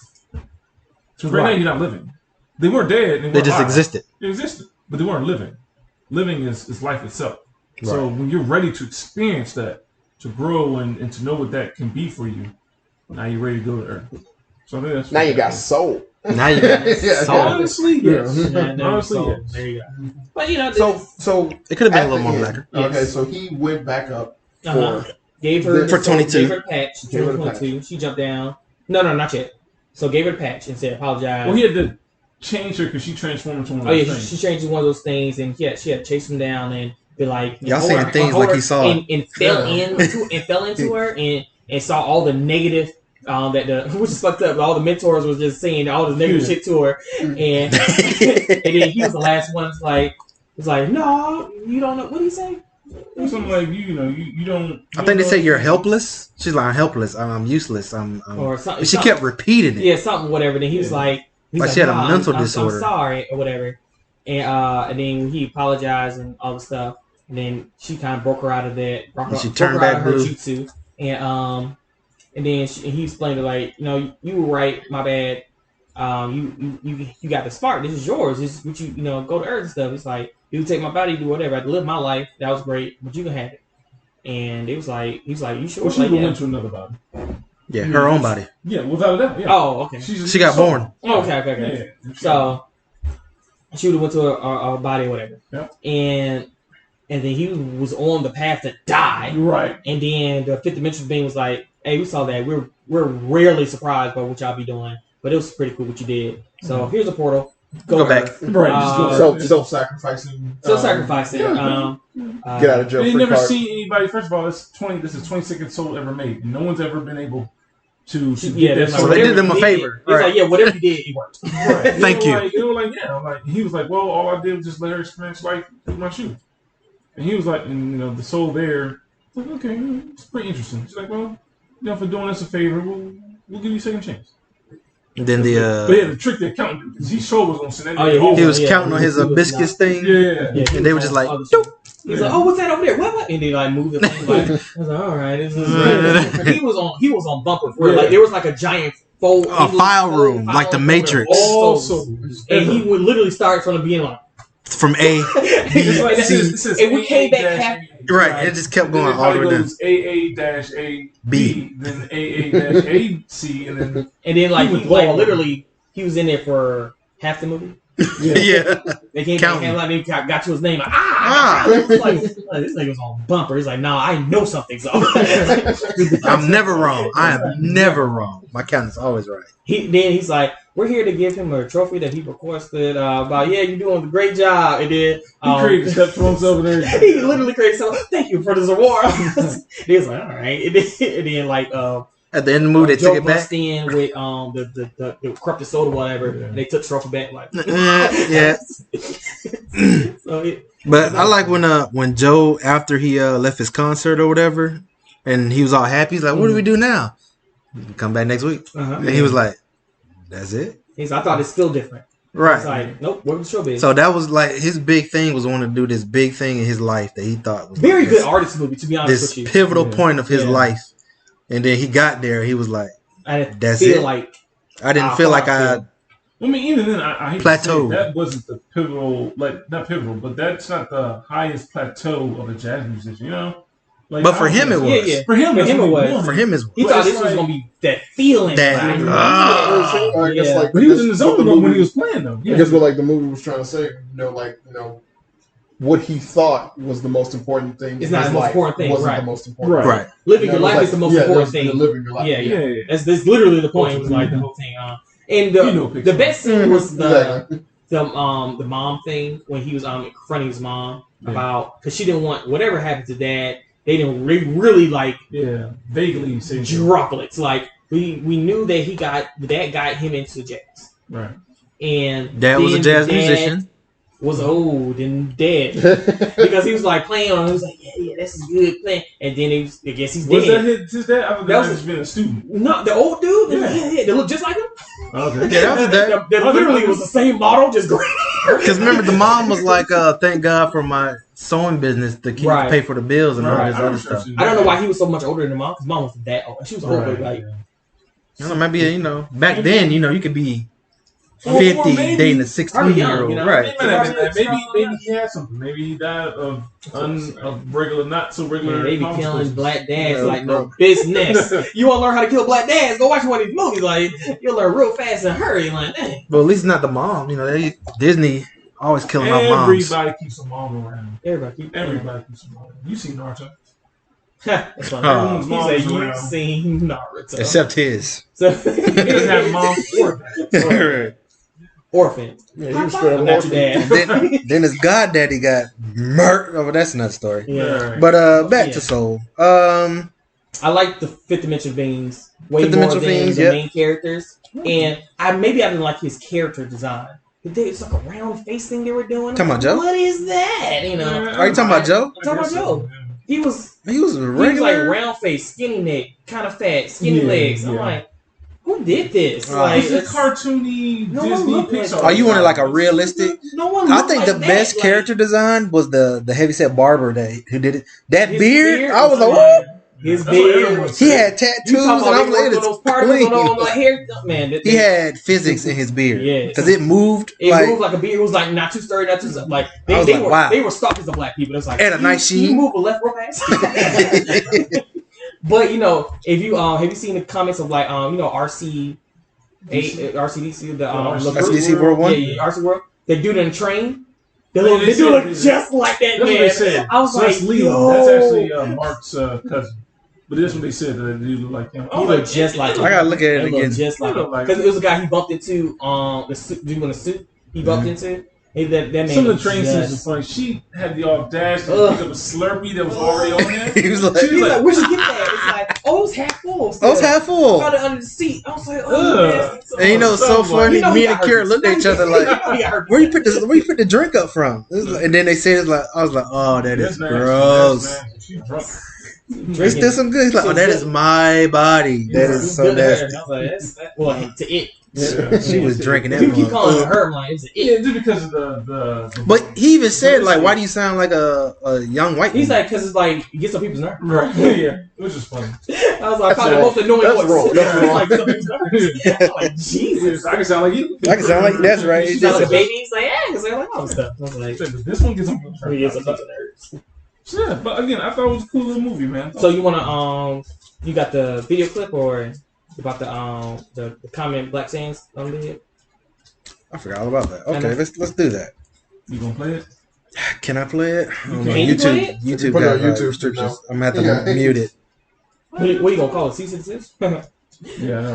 So right now you're not living. They weren't dead. They just existed. They existed, but they weren't living. Living is life itself. Right. So when you're ready to experience that, to grow and to know what that can be for you, now you're ready to go to Earth. So I think that's now you got soul. Now you got soul. Honestly, yes. Honestly, yes. There you go. But so it could have been a little more blacker. Okay, so he went back up for gave her for 22. Gave her a patch. 22. She jumped down. No, not yet. So gave her a patch and said apologize. Well, he had to change her because she transformed into one of those things. She changed into one of those things, and she had to chase him down and be like, y'all saying things like he saw and fell into her and saw all the negative which is fucked up. All the mentors was just saying all the negative shit to her, and and then he was the last one. Was like, no, you don't know. What did he say? Something like you don't. I think they say you're helpless. She's like, I'm helpless. I'm useless. or something. She kept repeating it. Yeah, something whatever. Then he was like she had a mental disorder. I'm sorry or whatever. And then he apologized and all the stuff. And then she kind of broke her out of that. She turned back her jutsu. And then he explained it like, you were right. My bad. You got the spark. This is yours. This is what you go to Earth and stuff. It's like, you can take my body, do whatever. I had to live my life. That was great, but you can have it. And it was like, he was like, you sure? Well, she went to another body. Yeah, her own body. Yeah, without a doubt. Yeah. Oh, okay. She got born. Okay. Yeah. So she would have went to a body or whatever. Yep. And and then he was on the path to die. Right. And then the fifth dimensional being was like, "Hey, we saw that. We're rarely surprised by what y'all be doing, but it was pretty cool what you did. So here's a portal. Go back. Right. Self-sacrificing. Self-sacrificing. Get out of jail. They never see anybody. First of all, this is 22nd soul ever made. No one's ever been able to get that. So they did them a favor. It's like, yeah, whatever you did, it worked. Right. Thank you. They were like, yeah. Like, he was like, well, all I did was just let her experience life with my shoe. And he was like, and the soul there, like, okay, it's pretty interesting. She's like, well, for doing us a favor, we'll give you a second chance. And then but yeah, the trick the accountant, because he sure was gonna send that. He was counting on his hibiscus thing. Yeah. And they were just like, he's like, oh, what's that over there? What? And they like moved the thing. Like, I was like, all right, this is right. He was on bumper for like there was like a giant file room, like the Matrix. Also, and he would literally start from the beginning like from A, B, C, and we came back half. Right, it just kept going all the way down. AA-A B, then AA-AC, and then like literally he was in there for half the movie. Yeah. They came back and like got to his name like It's like this nigga was on bumper. He's like, nah, I know something's up. I'm never wrong. I am never wrong. My count is always right. He's like, we're here to give him a trophy that he requested about, you're doing a great job. And then he created steps for himself there. He literally created something. Thank you for this award. He was like, all right. And then like at the end of the movie, they took it back. In with the corrupted soda, whatever. And they took the trophy back. Like, yeah. But I like when Joe, after he left his concert or whatever, and he was all happy. He's like, "What do we do now? Come back next week." And he was like, "That's it." He's like, I thought it's still different. Right. It's like, nope. What was the show big? So that was like his big thing was wanting to do this big thing in his life that he thought was very good artist movie. To be honest with you, this pivotal point of his life. And then he got there. He was like, "That's it." I didn't feel like I. I mean, even then, I hate plateau. To say, that wasn't the pivotal, not pivotal, but that's not the highest plateau of a jazz musician, Like, but for him, it was. Yeah. For him, it was. For him, it was. He thought this was gonna be that feeling. I guess, like, but he was in the zone when he was playing, though. I guess what the movie was trying to say, what he thought was the most important thing. It's not the most important thing, wasn't right? the most important thing. Right. Living your life is the most important thing. Living your life. Yeah. That's literally the point. It was like the whole thing. And the best scene was the mom thing when he was confronting his mom about because she didn't want whatever happened to dad. They didn't really like vaguely droplets. Like we knew that dad got him into jazz. Right. And dad was a jazz musician. Was old and dead because he was like playing on. He was like, yeah, that's a good playing. And then I guess he's dead. Was that his dad? I that was been a student. No, the old dude. Yeah, they look just like him. Okay. Yeah, that was that. That literally was the same model, just green. Because remember, the mom was like, "Thank God for my sewing business to keep pay for the bills and all this other stuff." I don't know why he was so much older than mom because mom was that old. She was old, but like, maybe back then, you could be 50 dating a 16-year-old, right? Maybe he had something. Maybe he died of regular, not so regular. Yeah, they be killing black dads like no business. You want to learn how to kill black dads? Go watch one of these movies. Like you'll learn real fast and hurry. Like, dang. Well, at least not the mom. Disney always killing our moms. Everybody keeps a mom around. Everybody keeps a mom. You seen Naruto? That's funny. He said you've seen Naruto, except his. So he doesn't have mom or dad. Orphan. Yeah, he was straight up orphan. Then his goddaddy got murdered. Oh, that's another story. Yeah. But back to Soul. I like the Fifth Dimension beings way more than the main characters. And I didn't like his character design. It's like a round face thing they were doing. Talking about Joe? What is that? Are you talking about Joe? I'm talking about Joe. He was regular. He was like round face, skinny neck, kind of fat, skinny legs. I'm like, who did this? It's a cartoony Disney Pixar. Are you wanting like a realistic? No one. I think the best character design was the heavyset barber who did it. That beard, I was like, what? His beard. He had tattoos, and I was like, those particles on my hair. Man, he had physics in his beard. Yeah, because it moved. It moved like a beard. It was like not too sturdy, not too like. They were stalkers of black people. It's like and a nice sheen. You move a left real fast. But if you have you seen the comments of like RCDC the RCDC World 1? Yeah, RC World. They do it in a train. They do look just like that man. They said. I was like, yo. That's actually Mark's cousin. But that's what they said, that he looked like him. He looked just like him. I gotta look at it again. Just like him. Because it was a guy he bumped into, the suit, doing a suit he bumped into. That man. Some of the train scenes were funny. She had the audacity to pick up a Slurpee that was already on there. He was like, where'd you get that? It's like, oh, it was half full. Still. Oh, it was half full. I found it under the seat. I was like, oh, and you know, so funny. Me and Kira looked at each other like, where you put the drink up from? And then they said, like, I was like, oh, that is gross. It's still some good. He's like, oh, that is my body. That is so nasty. I was like, well, to it. Yeah. She was drinking that. You keep calling her like it's just because of the But he even said like, why do you sound like a young white? He's like, because it's like you get some people's nerves. Right. Yeah. It was just funny. I was like, probably the most annoying voice. That's wrong. Like Jesus, I can sound like you. I can sound like that's right. She's like a baby. He's like, yeah, because they're like all stuff. I was like, this one gets some nerves. Yeah, but again, I thought it was a cool little movie, man. So you wanna you got the video clip or? About the comment Black Sands video? I forgot all about that. Okay, let's do that. You gonna play it? Can I play it? YouTube. YouTube got YouTube restrictions. I'm gonna have to mute it. What are you gonna call it? Cease and desist? Yeah.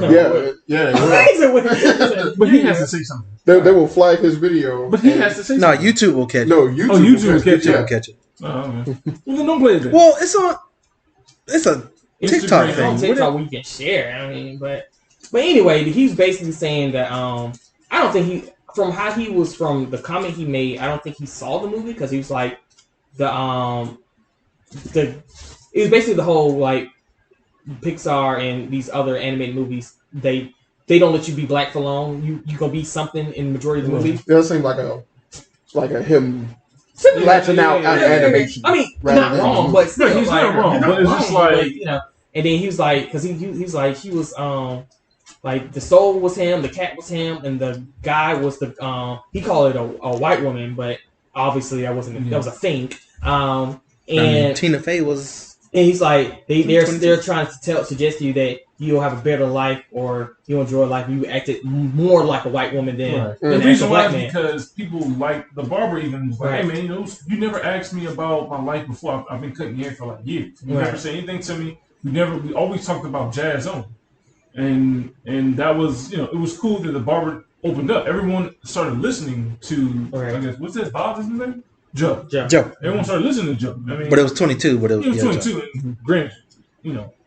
But he has to say something. They will flag his video. But he has to say something. No, YouTube will catch it. No, YouTube will catch it. Oh, okay. Well, then don't play it then. Well, it's a TikTok thing. On TikTok we can share. I mean, but anyway, he's basically saying that I don't think from the comment he made, I don't think he saw the movie because he was like it was basically the whole like Pixar and these other animated movies they don't let you be black for long. You gonna be something in the majority of the movie. It does seem like a him. Latching out animation. I mean, not wrong, but still, he's not wrong. But it's just like And then he was like, because he was like the soul was him, the cat was him, and the guy was the he called it a white woman, but obviously that wasn't that was a think. And Tina Fey was. And he's like they're trying to suggest to you that you'll have a better life or you'll enjoy life. You acted more like a white woman than the reason why is because people like the barber even was like, hey man, you never asked me about my life before. I've been cutting hair for like years. You never said anything to me. We always talked about jazz on. And that was, it was cool that the barber opened up. Everyone started listening to I guess what's that? Bob's his name? Joe. Everyone started listening to Joe. I mean, but it was 22. But it was 22. And granted,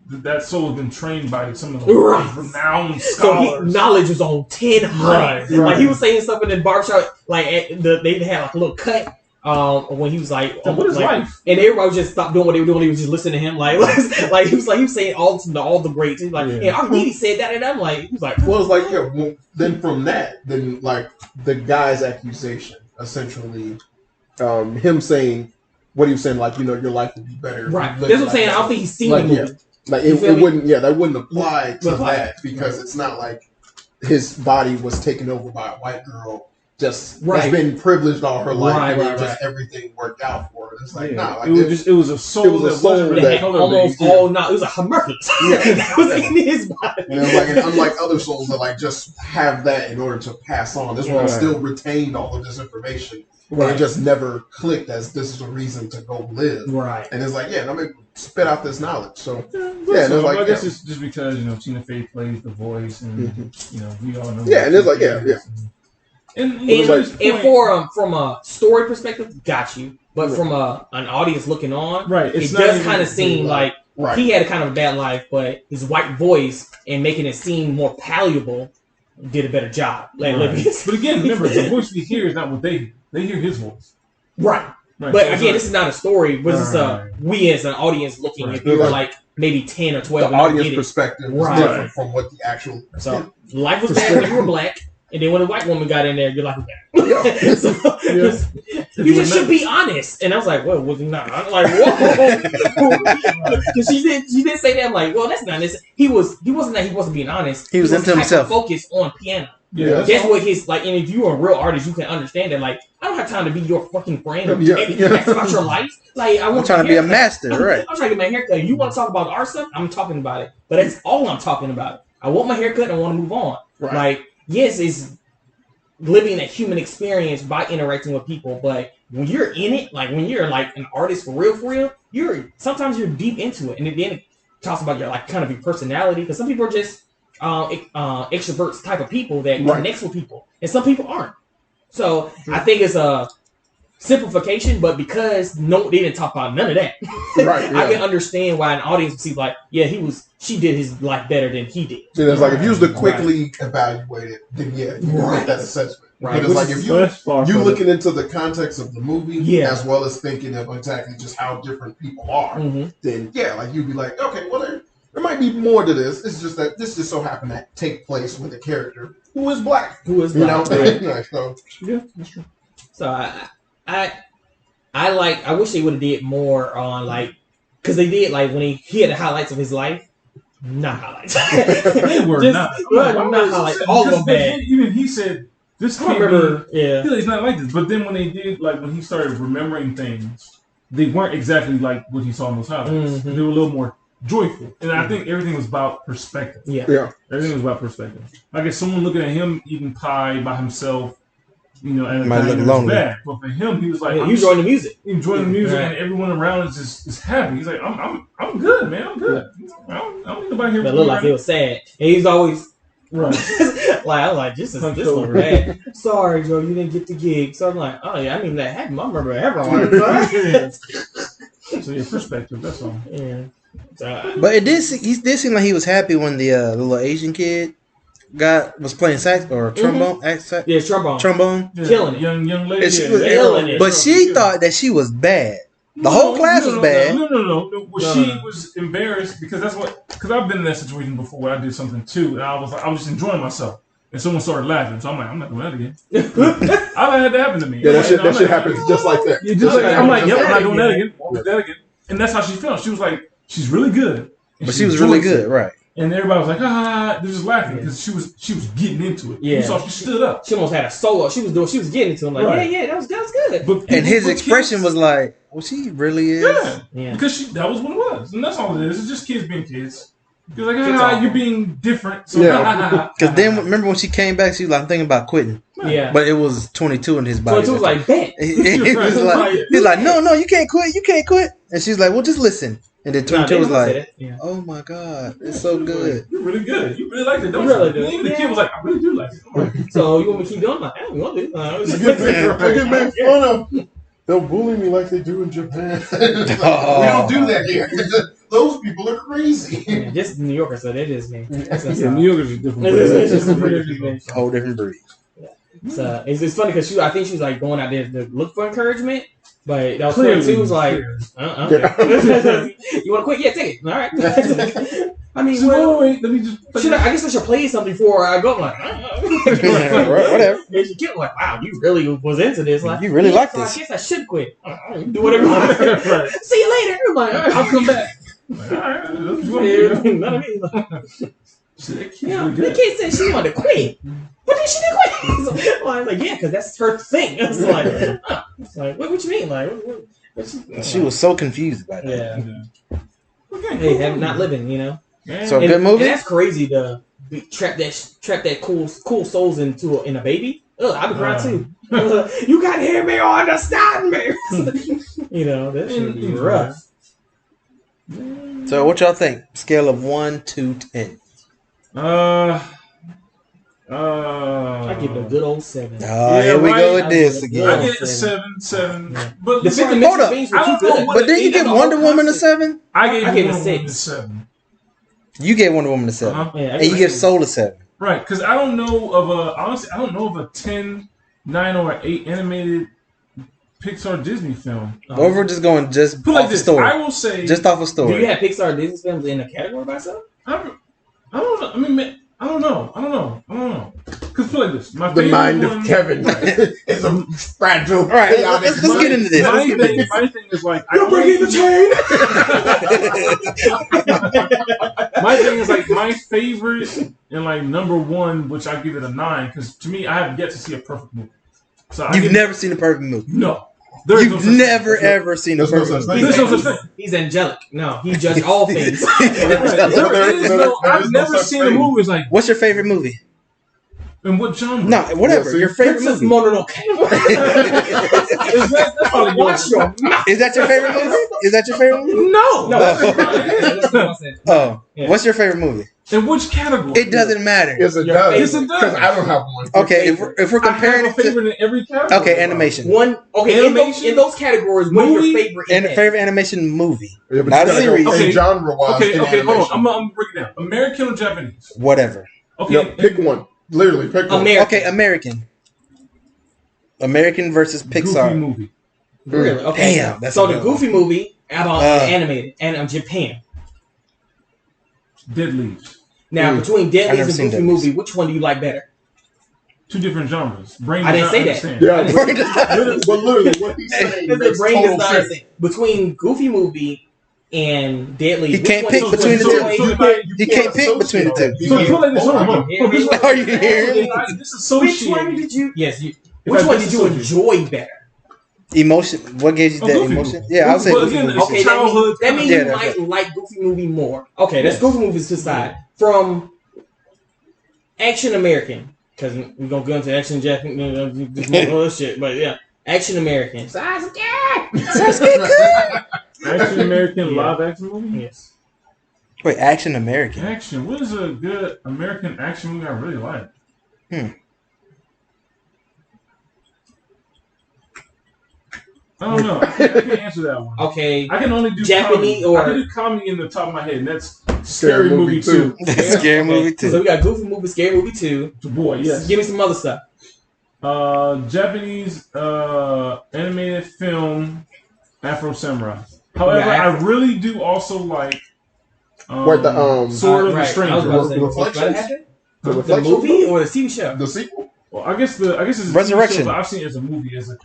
that soul has been trained by some of the renowned scholars. So knowledge was on 10 high. Like he was saying something in the barbershop, like they had like a little cut. When he was like, what is life? And everybody just stopped doing what they were doing. He was just listening to him, like he was saying all the greats. He's like, and Archie said that, and I'm like, he was like, well, it's like then from that, then like the guy's accusation, essentially, him saying what he was saying, like your life would be better. Right. That's what I'm saying. I don't think he's seen the movie. Like it wouldn't. Yeah, that wouldn't apply to that because it's not like his body was taken over by a white girl. Just has been privileged all her life, and just everything worked out for her. It's like it was a soul that almost all not. It was a Hummer. That was in his body. And unlike other souls that like just have that in order to pass on, this one still retained all of this information. And it just never clicked as this is a reason to go live. Right. And it's like, I'm gonna spit out this knowledge. So and it's like, I guess it's just because Tina Fey plays the voice, and we all know. Yeah, and it's like And from a story perspective, got you. But from an audience looking on, it does kind of seem like he had a kind of a bad life, but his white voice and making it seem more palatable did a better job. But again, remember, the voice we hear is not what they hear. They hear his voice. Right. But so again, this is not a story, but it's we as an audience looking if you were like maybe 10 or 12. The audience perspective is different from what the actual... So life was bad when you were black. And then when a white woman got in there, you're like, you just should be honest. And I was like, well, was he not? I'm like, whoa. Because she did say that. I'm like, well, that's not this. He wasn't being honest. He was into himself. Focused on piano. Yeah, that's what his like. And if you are a real artist, you can understand that. Like, I don't have time to be your fucking friend or ask about your life. Like, I'm trying to be a master, right? I'm trying to get my haircut. You want to talk about art stuff? I'm talking about it. But that's all I'm talking about. I want my haircut and I want to move on. Right. Like, yes, it's living a human experience by interacting with people. But when you're in it, like when you're like an artist for real, sometimes you're deep into it, and then it talks about your like kind of your personality, because some people are just extroverts type of people that connects with people, and some people aren't. So I think it's a simplification, but because they didn't talk about none of that, I can understand why an audience would see like, she did his life better than he did. So it's like if you was to quickly evaluate it, then you can make that assessment. Right. But it's like if you looking into the context of the movie as well as thinking of exactly just how different people are, then like you'd be like, okay, well there might be more to this. It's just that this just so happened to take place with a character who is black. So, yeah, that's true. So I wish they would have did more on like, because they did like when he had the highlights of his life. Not highlights. They were not highlights. All of them bad. Even he said this can't be. He's not like this. But then when they did, like when he started remembering things, they weren't exactly like what he saw in those highlights. They were a little more joyful, and I think everything was about perspective. Yeah. Everything was about perspective. I guess someone looking at him eating pie by himself, and it might look lonely. Bad. But for him, he was like, he's enjoying the music. Enjoying the music, and everyone around is happy. He's like, I'm good, man. I'm good. I don't need nobody here. But it looked like he was sad, and he's always like I was like, this looks bad. Sorry, Joe, you didn't get the gig. So I'm like, oh yeah, I mean that happened. I remember everyone. So your perspective, that's all. Yeah. But he did seem like he was happy when the little Asian kid was playing sax or trombone. Trombone. Yeah. Killing it. Young lady. Killing it. But she thought that she was bad. The whole class was bad. No. Well, she was embarrassed because I've been in that situation before where I did something too, and I was just enjoying myself, and someone started laughing, so I'm like, I'm not doing that again. I've had that happen to me. Yeah, that shit happens just like that. I'm like, yep, I'm not doing that again. Won't do that again. And that's how she felt. She was like, she's really good. But she was really good, right? And everybody was like, they're just laughing because she was getting into it. Yeah. You saw she stood up. She almost had a solo. She was getting into it. I'm like, that was good. And his expression was like, well, she really is. Yeah. Because that was what it was. And that's all it is. It's just kids being kids. You're like, you're being different. So because then, remember when she came back, she was like, I'm thinking about quitting. Yeah. But it was 22 in his body. 22 was like, bet. He was like, no, you can't quit. And she's like, well, just listen. And then 22 was like, oh my God, it's so good. You're really good. You really like it, don't you? Even the kid was like, I really do like it. So you want me to keep doing it? Like, I want to. I get made fun of. They'll bully me like they do in Japan. We don't do that here. Those people are crazy. Yeah, just New Yorkers, so that is me. New Yorkers are different. It's a whole different breed. So it's funny because I think she was like going out there to look for encouragement. But that was clearly too. Was like, you want to quit? Yeah, take it. All right. I mean, wait, let me just. I guess I should play something before I go. I'm like, whatever. And she killed like, wow, you really was into this. Like, you really like this. I guess I should quit. Do whatever. Right. See you later. I'm like, all right, I'll come back. Like, all right, none of me. The kid said she wanted to quit. But then she didn't quit. So, I was like, yeah, because that's her thing. I was like, what you mean? Like, she was so confused by that. Yeah. Hey, not living, you know. Yeah. So good movie. And that's crazy to trap that cool souls in a baby. Ugh, I'd be crying too. You can't hear me or understand me. You know, that should be rough. So what y'all think? Scale of 1 to 10. I give it a good old 7. Oh, here we go with this again. I get a 7. Yeah. But the 50 Mixed Beans were too good. But then you give Wonder Woman a 7? I gave a 7. You gave Wonder Woman a 7. And you give Soul a 7. Right, because I don't know of a 10, 9, or 8 animated Pixar Disney film. Or if we're just going off the story. I will say just off a story. Do you have Pixar Disney films in a category by itself? I don't know. I mean, I don't know. Because put like this, the mind of Kevin is a fragile. All right, let's get into this. My thing is like, you're bringing the chain. My thing is like my favorite and like number 1, which I give it a 9, because to me, I have yet to see a perfect movie. So you've never seen a perfect movie. No. You've never ever seen a perfect movie. He's angelic. No, he judges all things. I've never seen a movie like. What's your favorite movie? And what genre? No, whatever. Your favorite movie. Is that your favorite movie? Is that your favorite movie? No. Oh, what's your favorite movie? In which category? It doesn't matter. Yes, it does. Yes, it does. Because I don't have one. Okay, if we're comparing it to in every category. Okay, animation. Animation? In those categories, what is your favorite? Favorite animation movie, yeah, not a series. Okay, genre-wise. Okay, hold on. I'm gonna break it down. American or Japanese? Whatever. Okay, no, pick one. Literally, pick one. Okay, American. American versus Pixar. Goofy movie. Really? Okay. Damn. That's so the Goofy movie, about animated, and Japan. Dead Leaves. Now, between Dead Leaves and Goofy movie, which one do you like better? Two different genres. Brain I didn't say that. Yeah, but literally, what he's saying the brain does not understand. Between Goofy movie and Dead Leaves, he can't pick between the two. He can't pick between the two. Are you hearing? This is so Which one did you? Yes, you. Which one did you enjoy better? Emotion. What gave you that emotion? Yeah, I would say Goofy movie. Okay, that means you might like Goofy movie more. Okay, that's Goofy movies to the side. From Action American, because we're gonna go into Action Japanese, all this shit. But yeah, Action American. Action American live action movie. Yes. Wait, Action American. Action. What is a good American action movie I really like? I don't know. I can't answer that one. Okay. I can only do Japanese comedy. I can do comedy in the top of my head, and that's Scary Movie 2. Scary Movie 2. So we got Goofy movie, Scary Movie 2. Boy, yes. Give me some other stuff. Japanese animated film, Afro Samurai. However, I really do also like Sword of the Stranger. The movie or the TV show? The sequel? Well, I guess it's a Resurrection. TV show, but I've seen it as a movie. As a.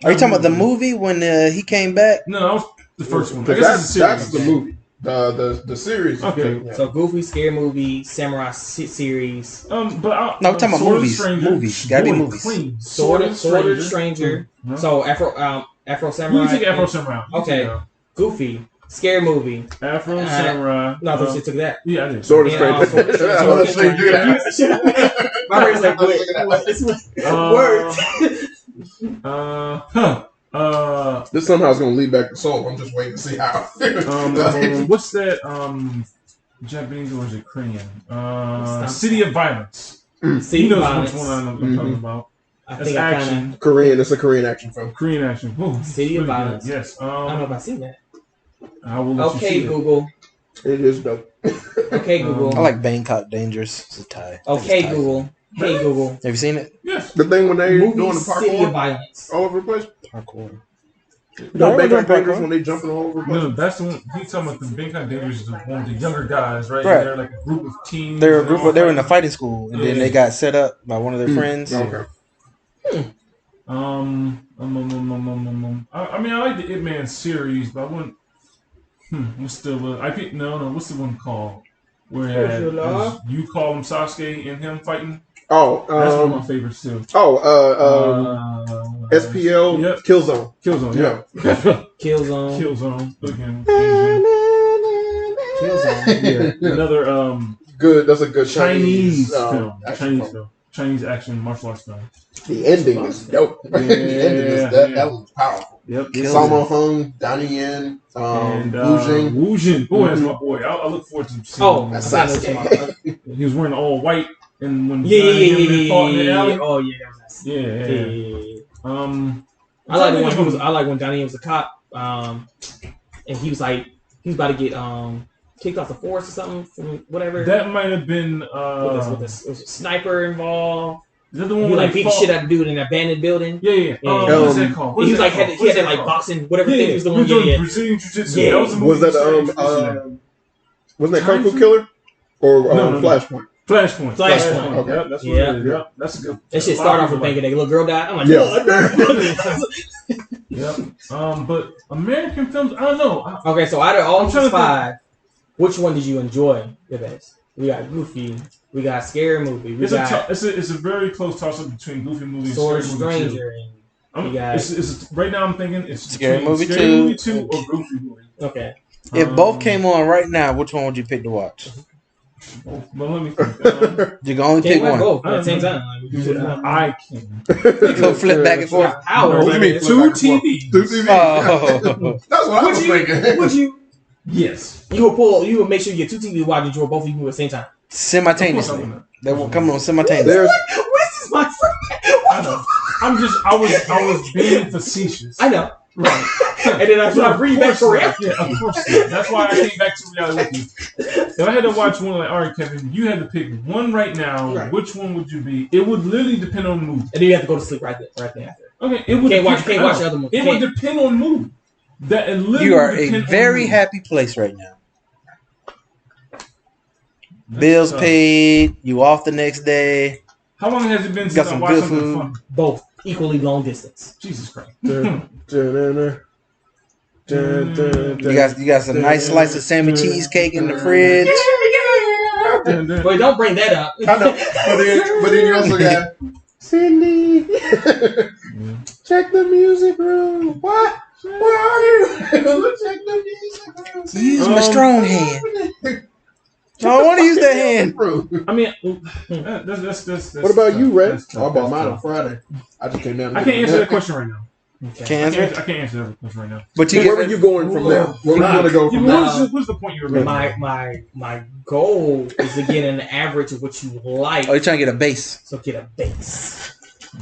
Are you talking about the movie when he came back? No, that was the first one. I guess it's a series. That's the movie. The series. Okay. Yeah. So Goofy, Scary Movie, Samurai series. But no, I'm talking about movies. Movies. Gotta be movies. Clean. Sword of the Stranger. Mm-hmm. So Afro Samurai. You take Afro Samurai. Okay. Goofy. Scary Movie. Afro Samurai. No, I thought you took that. Yeah, I did. Sword of Stranger. My brain's like, wait. This somehow is going to lead back to Soul. I'm just waiting to see how. What's that? Japanese or is it Korean? City of Violence. City of Violence. Which one I'm talking about? I think action. Korean. It's a Korean action film. Korean action. Ooh, City of Violence. Yes. I don't know if I've seen that. I will let you see Google. It is dope. Okay, Google. I like Bangkok Dangerous. It's a tie. Okay, Google. Hey, Google. Have you seen it? Yes. The thing when they doing the parkour. City of Violence. All over the place? Parkour. No, Bangkok Dangerous when they jumping all over the place? No, that's the one. He's talking about the Bangkok Dangerous is the one with the younger guys, right? Right. They're like a group of teens. They were in a fighting school, and then they got set up by one of their friends. Okay. I mean, I like the Ip Man series, but I wouldn't. What's the what's the one called? Where you call him Sasuke and him fighting? Oh, that's one of my favorites too. SPL. Yep. Killzone. Yeah. Killzone. Yeah. Another good. That's a good Chinese film. Chinese action martial arts film. The ending is dope. The ending is that was powerful. Yep. Sammo Hung, Donnie Yen, Wu Jing. Boy, that's my boy. I look forward to seeing him. That's Sasuke. He was wearing all white, and when they fought in the alley. Oh yeah. I like when Donnie was a cop. And he was like about to get kicked off the force or something from whatever. That might have been with this was a sniper involved. Is that the one where like beat the shit out of dude in an abandoned building? Yeah. What is that called? He was like he had that like boxing whatever thing he was doing. Brazilian Jiu-Jitsu. Yeah. Was that wasn't that Kung Fu Killer or Flashpoint? Flashpoint. Okay. Yep, that's what it is. Yep, that's a good. That shit started off with banging that little girl died. I'm like, Yep. But American films, I don't know. Okay, so out of all these five, which one did you enjoy the best? We got Goofy. We got Scary Movie. It's a very close toss up between Goofy Movie and Sword Scary Movie 2. Right now I'm thinking it's Scary Movie 2 or Goofy Movie. Okay. If both came on right now, which one would you pick to watch? But let me think. You can only pick one. Both at the same time. I can. You go flip back and forth. Power. What do you mean? Two TVs. Oh. That's what I was thinking. Would you? Yes. You would make sure you get two TVs to watch and enjoy both of you at the same time. Simultaneously. They will come on simultaneously. Where's this my friend? I know. I was being facetious. I know. Right. And then I started bringing back for real. Yeah, of course. Yeah. That's why I came back to reality with you. If I had to watch one, like, all right, Kevin, you had to pick one right now. Right. Which one would you be? It would literally depend on the mood. And then you have to go to sleep right there after. Okay. It would can't watch the other movie. It would depend on mood. You are a very happy place right now. Bills paid. You off the next day. How long has it been since I watched something fun? Both equally long distance. Jesus Christ. You got some nice slice of salmon cheesecake in the fridge. Wait, don't bring that up. I know. But then you also got Cindy. Check the music room. What? Where are you? Check the music room. Use my strong hand. I don't want to use that hand. I mean, that's what about you, Red? I bought mine on Friday. I just came down. I can't answer that question right now. Okay. Can't answer? I can't answer that question right now. But where were you going from there? Where were you going to go from there? What's the point you were making? My goal is to get an average of what you like. Oh, you're trying to get a base. So get a base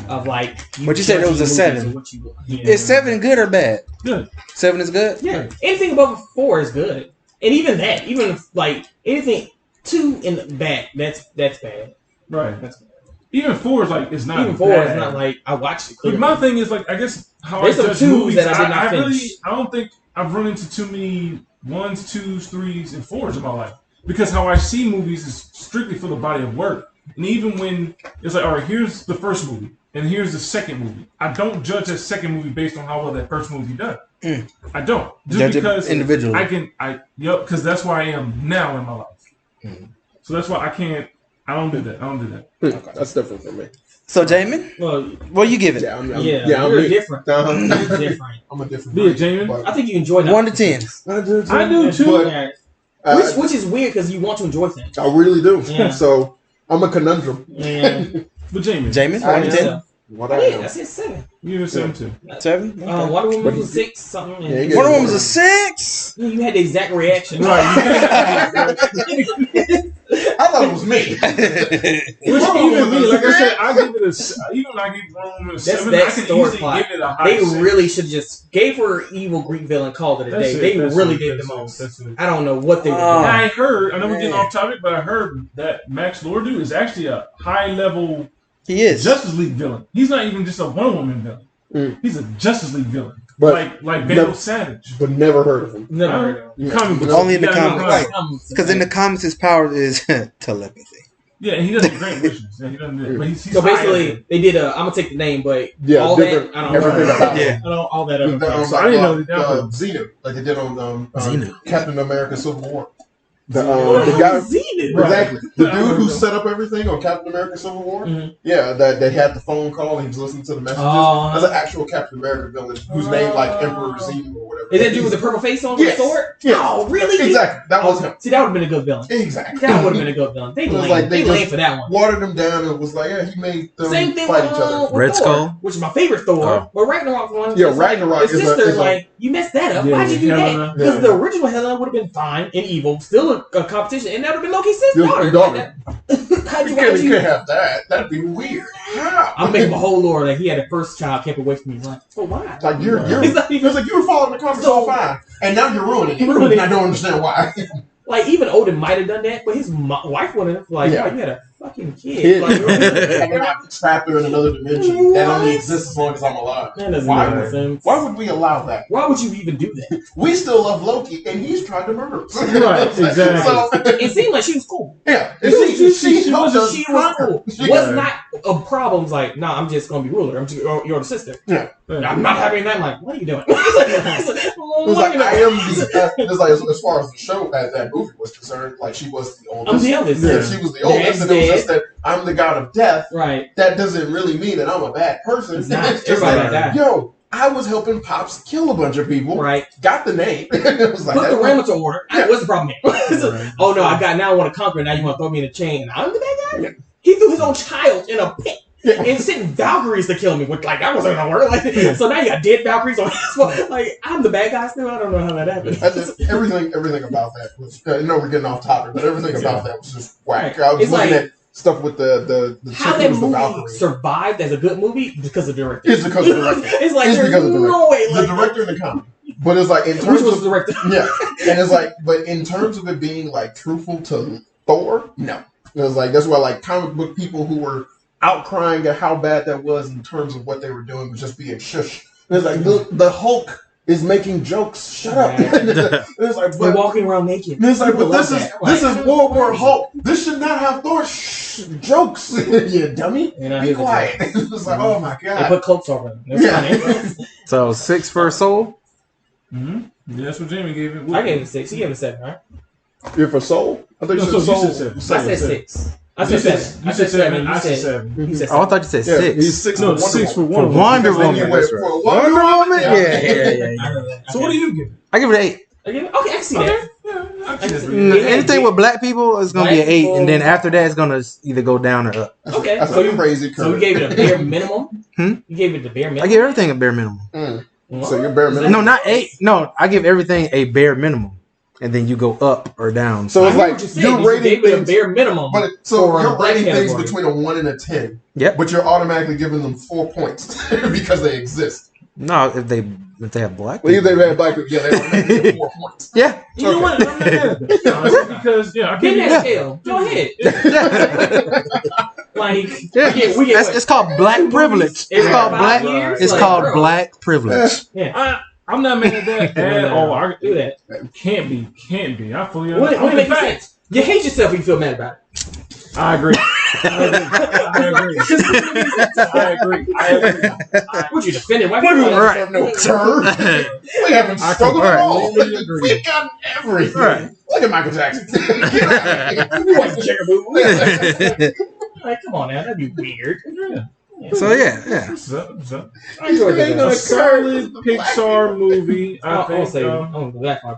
of like. But you said it was a 7. Is 7 good or bad? Good. 7 is good? Yeah. Anything above 4 is good. And even that, even if, like anything 2 in the back, that's bad. Right. That's bad. Even 4 is like it's not. Even 4 is not like I watched it. But my thing is like I guess how there's I some 2s that I did not finish. I don't think I've run into too many 1s, 2s, 3s, and 4s in my life because how I see movies is strictly for the body of work. And even when it's like, all right, here's the first movie and here's the second movie, I don't judge that second movie based on how well that first movie done. I don't just because individually. Because that's where I am now in my life. So that's why I don't do that. Okay. That's different for me. So, Jaymin, what do you give it? I'm different. You're different. I'm a different. Yeah, Jaymin. I think you enjoy that. 1 to 10. I do too. Which is weird because you want to enjoy things. I really do. Yeah. So I'm a conundrum. Yeah. But Jaymin, 1 to 10. I said 7. You were 7 too. 7? Wonder Woman was a 6 something. Wonder Woman was a 6. You had the exact reaction. Right. I thought it was me. Which even me, like I said, I give it a. Even I give Wonder Woman a 7. That I can story easily plot. give it a high. They really should just gave her evil Greek villain, called it a day. They really did the most. I don't know what they were doing. I heard. I know we're getting off topic, but I heard that Max Lord is actually a high level. He is Justice League villain. He's not even just a Wonder Woman villain. He's a Justice League villain. But like Vandal Savage. But never heard of him. Never heard of him. Comic books. Only in the comics. Because in the comics, his power is telepathy. Yeah, and he doesn't grant wishes. Yeah, he doesn't. But he's so basically, they did I'm gonna take the name, but all that I don't know. I don't all that other stuff. So I didn't know that was Xenu, like they did on Captain America: Civil War. The guy, exactly. The dude who set up everything on Captain America: Civil War. Yeah, that they had the phone call and he was listening to the messages. That's an actual Captain America villain whose name like Emperor Xenu or whatever. Is that dude with the purple face on with the sword? Yes. Oh, really? Exactly. That was him. See, that would have been a good villain. Exactly. That would have been a good villain. They lame for that one. Watered them down and was like, yeah, he made them same thing fight with, each other. Red Thor, Skull, which is my favorite Thor. But Ragnarok one. Yeah, Ragnarok his sister like you messed that up. Why'd you do that? Because the original Helena would have been fine and evil, still a competition, and that would have been Loki's sister. You can't have that. That'd be weird. I'm making a whole lore that he had a first child kept away from me. Like, oh why? Like you're it's like you were following the comics all fine, and now you're ruining it. I don't understand why. Like even Odin might have done that, but his wife would have like, oh, you had a fucking kid. Like, and then I'm trapped in another dimension that only exists as long as I'm alive. That doesn't make sense. Why would we allow that? Why would you even do that? We still love Loki, and he's trying to murder us. Right, exactly. So, it seemed like she was cool. Yeah, she was cool. Was not a problem. Like, nah, I'm just gonna be ruler. You're the sister. Yeah. I'm not having that. Like, what are you doing? It's like I am the. It's like as far as the show as that movie was concerned, like she was the oldest. I'm the eldest. Yeah, she was the oldest, and it was just that I'm the god of death. Right. That doesn't really mean that I'm a bad person. It's not. It's just like, yo, I was helping Pops kill a bunch of people. Right. Got the name. It was like, put the ram into order. Yeah. What's the problem here? Oh no, now I want to conquer. Now you want to throw me in a chain. I'm the bad guy? Yeah. He threw his own child in a pit. Yeah. And sent Valkyries to kill me. Which, like, that wasn't gonna work. Like, so now you got dead Valkyries on this one. Like, I'm the bad guy still. I don't know how that happened. Everything about that was. We're getting off topic, but everything about that was just whack. I was looking at stuff with the how that movie survived as a good movie because of the director. It's because of the director. It's like there's no way. Like, the director and the comedy. But it's like in terms of the director. Yeah, and it's like, but in terms of it being like truthful to Thor, no. It was like that's why like comic book people who were outcrying at how bad that was in terms of what they were doing was just being shush. And it's like the Hulk is making jokes. Shut up. It's like we're walking around naked. It's like, but this is World War Hulk. This should not have Thor jokes. You dummy. Be quiet. It's like, oh my god. They put cloaks over him. Funny. So 6 for Soul. Mm-hmm. Yeah, that's what Jaymin gave it. I gave it 6. He gave it 7, right? You're for Soul? I thought you said Soul. I said 6. I said 7. You said 7. I said 7. Oh, I thought you said 6. He's 6. No, 6 for Wonder Woman. For Wonder Woman? Yeah. So what do you give it? I give it an 8. Okay, I see that. Anything with black people is gonna be an 8, and then after that it's gonna either go down or up. Okay, that's so crazy. So you gave it a bare minimum. You gave it the bare minimum. I give everything a bare minimum. So your bare minimum? No, not 8. No, I give everything a bare minimum, and then you go up or down. So it's like you're rating things a bare minimum. But so you're rating things between a 1 and a 10. Yep. But you're automatically giving them 4 points because they exist. No, if they have black people. Well, if they have black people, yeah, they automatically get 4 points. Yeah. You know what? Because I give you that scale. Go ahead. Like, it's called black privilege. It's called black. It's called black privilege. Yeah. I'm not mad at that at all. I do that. Can't be. I fully understand. What makes sense? You hate yourself when you feel mad about it. I agree. I agree. Would you defend it? Why right. No turn. We haven't struggled at all. We've gotten everything. Right. Look at Michael Jackson. We want to check a movie. Like, come on now, that'd be weird. So yeah. What's up? I enjoyed that. A solid Pixar movie. I think.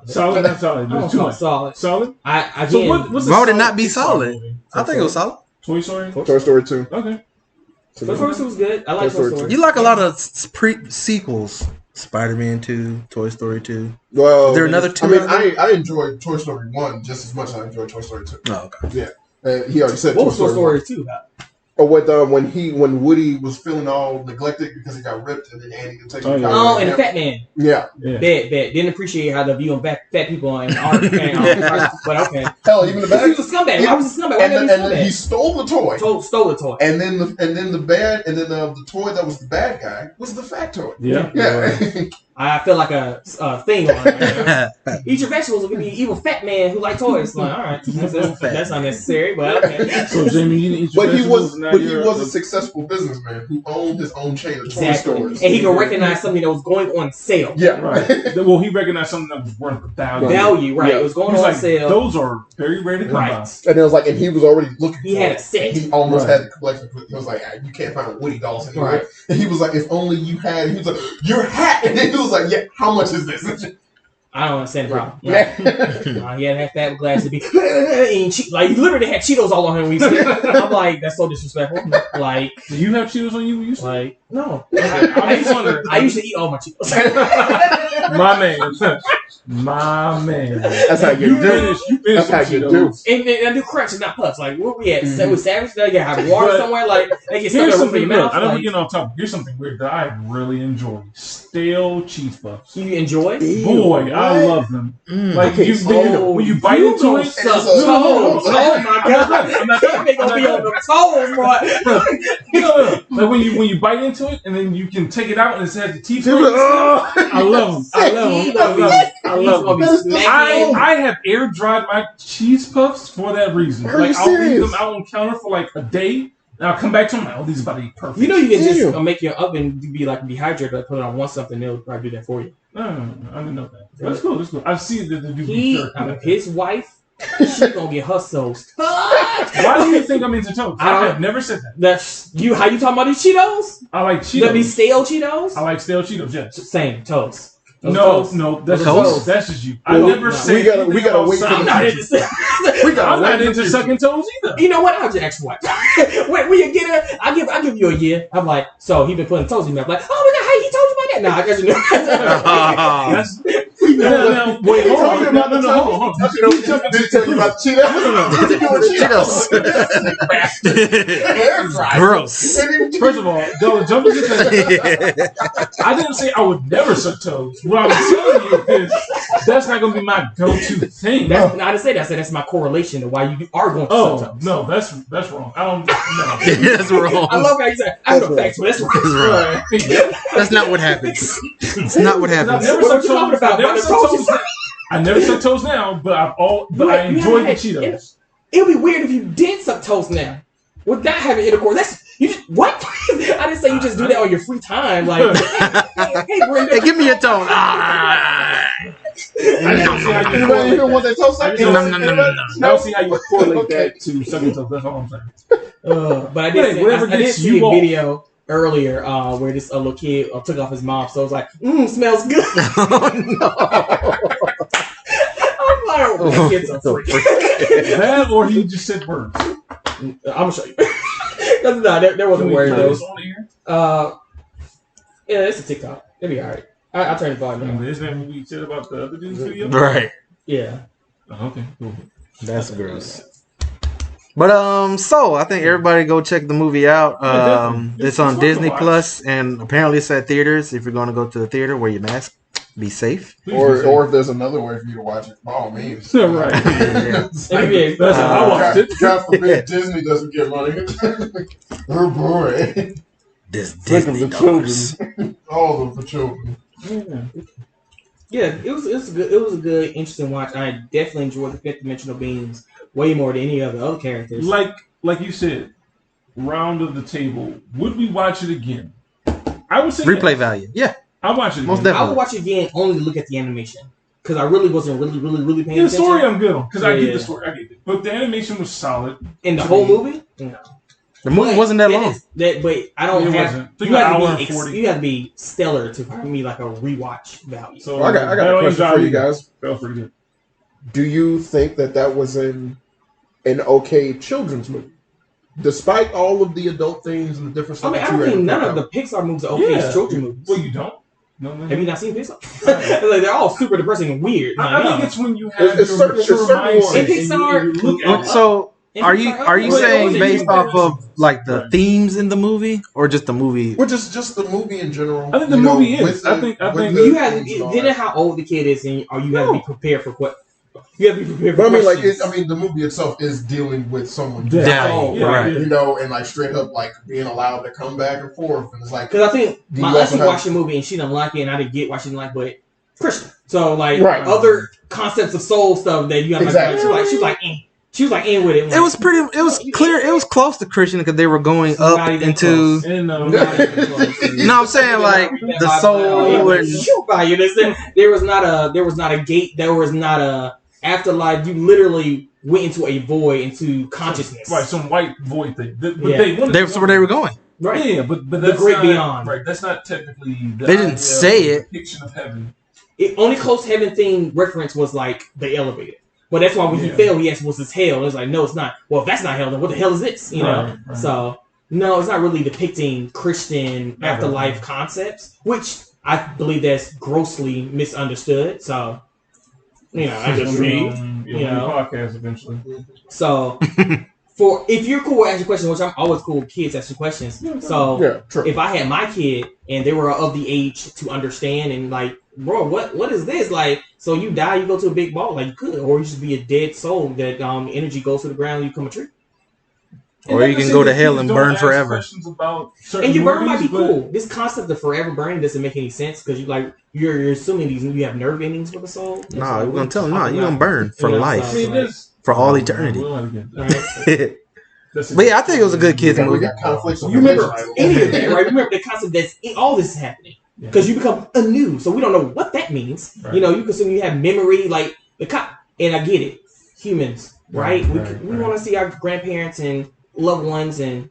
Solid, not solid. Solid. Solid. So what's why would it not be solid? I think it was solid. Toy Story. Toy Story 2. Okay. Toy Story 2 was good. I like Toy Story 2. You like a lot of sequels. Spider-Man 2, Toy Story 2. Well, is there another 2? I mean, I enjoyed Toy Story 1 just as much as I enjoyed Toy Story 2. Oh, okay. Yeah. He already said what was Toy Story 2 about? Or when Woody was feeling all neglected because he got ripped and then Andy could take him. Oh, and the Fat Man. Yeah. Bad. Didn't appreciate how the view on fat people on art. But okay. Hell, even the bad. He was a scumbag. Why was he a scumbag? And then he stole the toy. Stole the toy. And then the toy that was the bad guy was the fat toy. Yeah. I feel like a thing on it. Eat your vegetables will give me an evil fat man who like toys. Like, all right, that's unnecessary, but okay. So Jaymin, you didn't eat your vegetables. But he was a successful businessman who owned his own chain of toy stores, and he could recognize something that was going on sale. Yeah, right. Well, he recognized something that was worth value. Right? Yeah. It was going on sale. Those are very rare to come by. And it was like, and he was already looking. He had a set. He almost had the collection. He was like, you can't find Woody dolls anywhere. Right. And he was like, if only you had. He was like, your hat. And then he was like, yeah, how much is this? I don't understand the problem. Like, he had to have fat glasses to be like he literally had Cheetos all on him. I'm like, that's so disrespectful. Like, do you have Cheetos on you? Like, no. I usually eat all my Cheetos. My man. That's how you do. You finish how you do. And I do crunches, not puffs. Like, where we at? With Savage, they gotta have water somewhere. Like, they get stuff in your mouth. I know we're getting off topic. Here's something weird that I really enjoy: stale cheese puffs. You enjoy? Boy, I love them. Like when you bite into it. Oh my god! I'm not gonna be on the toes, boy. Like when you bite into it and then you can take it out and it has the teeth. I love them. I have air dried my cheese puffs for that reason. Like I'll leave them out on the counter for like a day. And I'll come back to them like, oh, these are about to be perfect. You know you can just make your oven be like dehydrated, like put it on one something, they'll probably do that for you. No, I didn't know that. That's cool. I see that they do. His wife, she gonna get her so Why do you think I'm into toast? I have never said that. That's you. How you talking about these Cheetos? I like Cheetos. That be stale Cheetos? I like stale Cheetos. Yes. Same toast. No, that's toast. That's just you. I never said we gotta wait for I'm not into sucking toes either. You know what? I'll just ask what. When you get it, I give you a year. I'm like, so he been putting toes in me. I'm like, oh my god, hey, he told you about that? Nah, I guess you know. Wait, hold on. No. Did he tell you about Cheetos? Gross. First of all, don't jump into that. I didn't say I would never suck toes. What I was telling you is that's not going to be my go-to thing. I didn't say that. I said that's my correlation to why you are going to suck toes. No, that's wrong. I don't. No. That's wrong. I love how you said I have no facts, but that's wrong. That's not what happens. It's not what happens. I never suck toes now, but I enjoy the Cheetos. It would be weird if you did suck toes now without having intercourse. That's you just what? I didn't say you just do that on your free time. Like, hey Brenda, give me your toe. I don't see how you correlate that to sucking toes. That's all I'm saying. But I did see a video earlier where this little kid took off his mouth, so I was like, smells good. Oh no! I'm like, that kid's a freak. That or he just said words. I'm gonna show you. No, there wasn't words. Yeah, it's a TikTok. It'll be alright. I'll turn the volume down. Isn't that what we said about the other dude's video? Right. Yeah. Okay, cool. That's gross. But so I think everybody go check the movie out. It's on Disney Plus, and apparently it's at theaters. If you're going to go to the theater, wear your mask. Be safe. Or if there's another way for you to watch it, by all means. Right. That's how I watched it. God forbid Disney doesn't get money. Oh boy. This Disney dollars. All of the children. Yeah, it was good. It was a good, interesting watch. I definitely enjoyed the fifth dimensional beings way more than any of the other characters. Like you said, round of the table. Would we watch it again? I would say replay value. Yeah. I'll watch it again. Most definitely. I would watch it again only to look at the animation. Because I really wasn't really paying attention. The story I'm good on. Because I get the story. I get it. But the animation was solid. In the whole movie? No. The movie wasn't that long. But I don't have... You have to be stellar to give me like a rewatch value. So I got a question for you guys. That was pretty good. Do you think that was an okay children's movie? Despite all of the adult things and the different stuff. I think none of the Pixar movies are okay as children's movies. Well, you don't? No. Have you not seen Pixar? Like, they're all super depressing and weird. I think it's when you have your certain mindset. Pixar. So are you saying based off of like the themes in the movie or just the movie? Well, just the movie in general. I think the movie is. I think you have. Depending how old the kid is, and you have to be prepared for what. You have to be prepared for. But the movie itself is dealing with someone dying, right? You know, and like straight up like being allowed to come back and forth, and it's like because I think my auntie watched the movie and she didn't like it, and I didn't get why she didn't like, but Christian. So like other concepts of soul stuff that you have she was like in with it. It was pretty. It was clear. It was close to Christian because they were going up into. No, I'm saying like the soul and. There was not a gate. There was not a afterlife. You literally went into a void, into consciousness. Right, some white void thing. That's where they were going. Right. Yeah, but the great beyond. Right. That's not technically. They didn't say it. Depiction of heaven. Only close heaven thing reference was like the elevator. But that's why when he fell, he asked, "What's this hell?" It's like, no, it's not. Well, if that's not hell, then what the hell is this? You know. Right. So no, it's not really depicting Christian afterlife concepts, which I believe that's grossly misunderstood. So. I just read. Podcast eventually. So, if you're cool with asking questions, which I'm always cool with kids asking questions. So, if I had my kid and they were of the age to understand and like, bro, what is this? Like, so you die, you go to a big ball, like you could, or you should be a dead soul that energy goes to the ground, and you become a tree. Or you can go to hell and burn forever. And your burn might be cool. This concept of forever burning doesn't make any sense because you're assuming you have nerve endings for the soul. No, we're gonna tell them you're gonna burn for life, for all eternity. But yeah, I think it was a good kids movie. You remember any of that, right? Remember the concept that's all this is happening because you become anew, so we don't know what that means. Right. You can assume you have memory, like and I get it. Humans right? We want to see our grandparents and loved ones and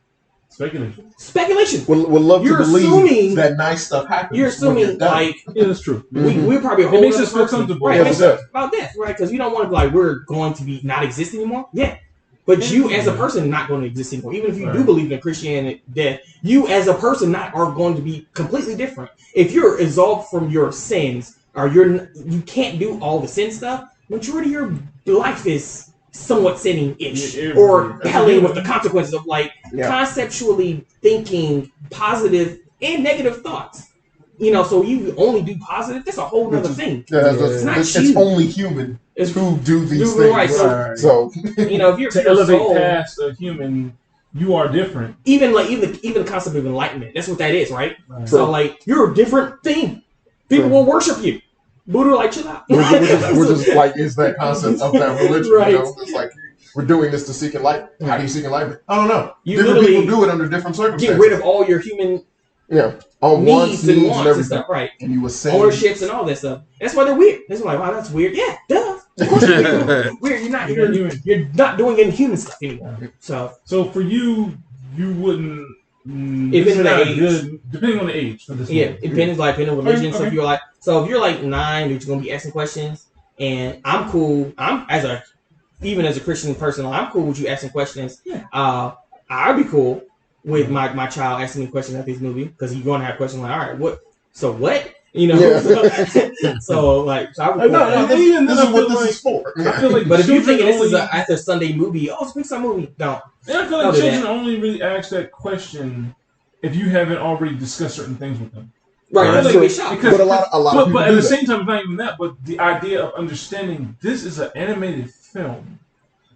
speculation. Would love to believe that nice stuff happens. You're assuming like that's true. We're probably it makes us feel comfortable, right? About death, right? Because you don't want to be like we're going to be not exist anymore. Yeah. But you, as a person, not going to exist anymore. Even if you do believe in Christianity, death, you, as a person, are going to be completely different. If you're absolved from your sins, or you can't do all the sin stuff, majority of your life is somewhat sinning-ish, or battling with the consequences of conceptually thinking positive and negative thoughts. So you only do positive. That's a whole other thing. It's only human who do these things. Right. So if you're to elevate past a human, you are different. Even the concept of enlightenment. That's what that is, right? So you're a different thing. People will worship you. Buddha, chill out. We're just is that concept of that religion? Right. It's like we're doing this to seek enlightenment. How do you seek enlightenment? I don't know. Different people do it under different circumstances. Get rid of all your human. On needs and wants and stuff, right? And you were saying ownerships and all that stuff. That's why they're weird. That's why, wow, that's weird. Yeah, duh. Of course you're weird. You're not doing any human stuff anymore. So for you wouldn't. Depending on the age. Depending on the age for this. Yeah, it depends depending on religion. Okay. So if you're 9, you're gonna be asking questions, and I'm cool. Even as a Christian person, I'm cool with you asking questions. Yeah. I'd be cool with my child asking me questions at this movie because you're going to have questions like, all right, what? So what? So this is what this is for. I feel like, but if you're thinking this is after Sunday movie, it's a Pixar movie, don't. Yeah, I feel like children only really ask that question if you haven't already discussed certain things with them. Right, but a lot of but at the same time, not even that, but the idea of understanding this is an animated film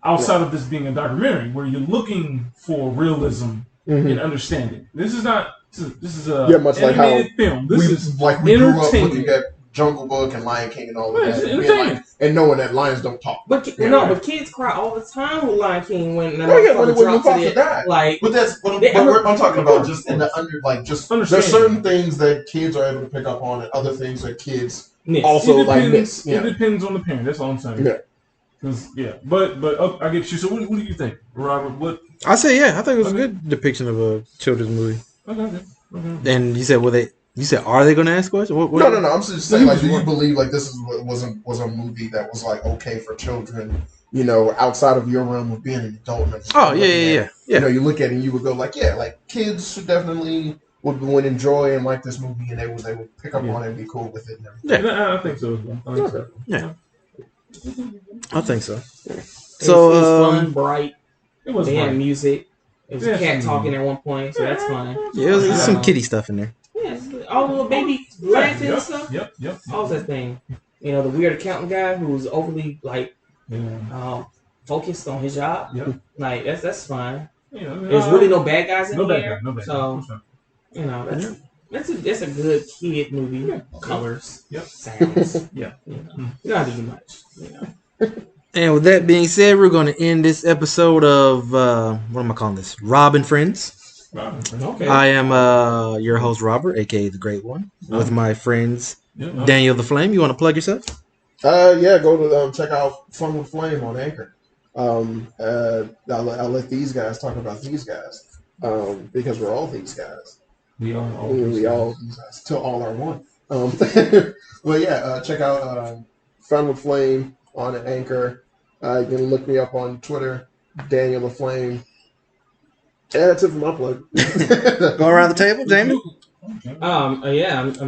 outside of this being a documentary where you're looking for realism. And understanding. This is not. This is a much animated film. This is we grew up looking at Jungle Book and Lion King and all of that, and knowing that lions don't talk. But kids cry all the time with Lion King when Mufasa died. But that's what I'm talking about. Just in the there's certain things that kids are able to pick up on, and other things that kids also miss. It depends on the parent. That's all I'm saying. But I get you. So what do you think, Robert? What? I say I think it was a good depiction of a children's movie. Okay. And you said, are they going to ask questions? No. I'm just saying, do you believe this was a movie that was okay for children? Outside of your realm of being an adult. Yeah. You look at it and you would go kids should definitely would enjoy and like this movie, and they would pick up on it and be cool with it. I think so as well. I think so. It was fun, bright. It was. They had music. There was a cat talking at one point, so that's fun. Yeah, there's some kitty stuff in there. Yeah, all the little baby laughing and stuff. Yep. All that thing. The weird accountant guy who's overly focused on his job. Yep. That's fine. There's really no bad guys in there. No bad so that's a good kid movie. Yeah. Colors. Yep. Sounds. Yeah. You don't have to do much. And with that being said, we're going to end this episode of what am I calling this? Rob and Friends. Okay. I am your host, Robert, aka the Great One, with my friends Daniel the Flame. You want to plug yourself? Go to check out Fun with Flame on Anchor. I'll let these guys talk about these guys because we're all these guys. We all these guys till all are one. Check out Fun with Flame on Anchor. You can look me up on Twitter, Daniel the Flame. Yeah, that's it for my plug. Go around the table, Jaymin. I'm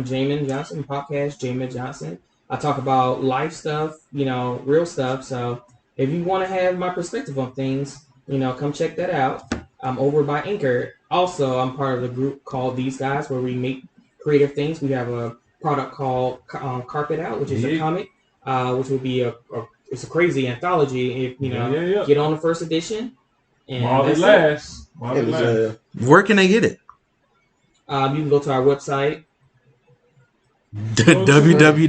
Jaymin Johnson, podcast Jaymin Johnson. I talk about life stuff, real stuff. So if you want to have my perspective on things, come check that out. I'm over by Anchor. Also, I'm part of the group called These Guys, where we make creative things. We have a product called Carpet Out, which is a comic, which would be it's a crazy anthology. If get on the first edition. And while it lasts. Where can they get it? You can go to our website. www.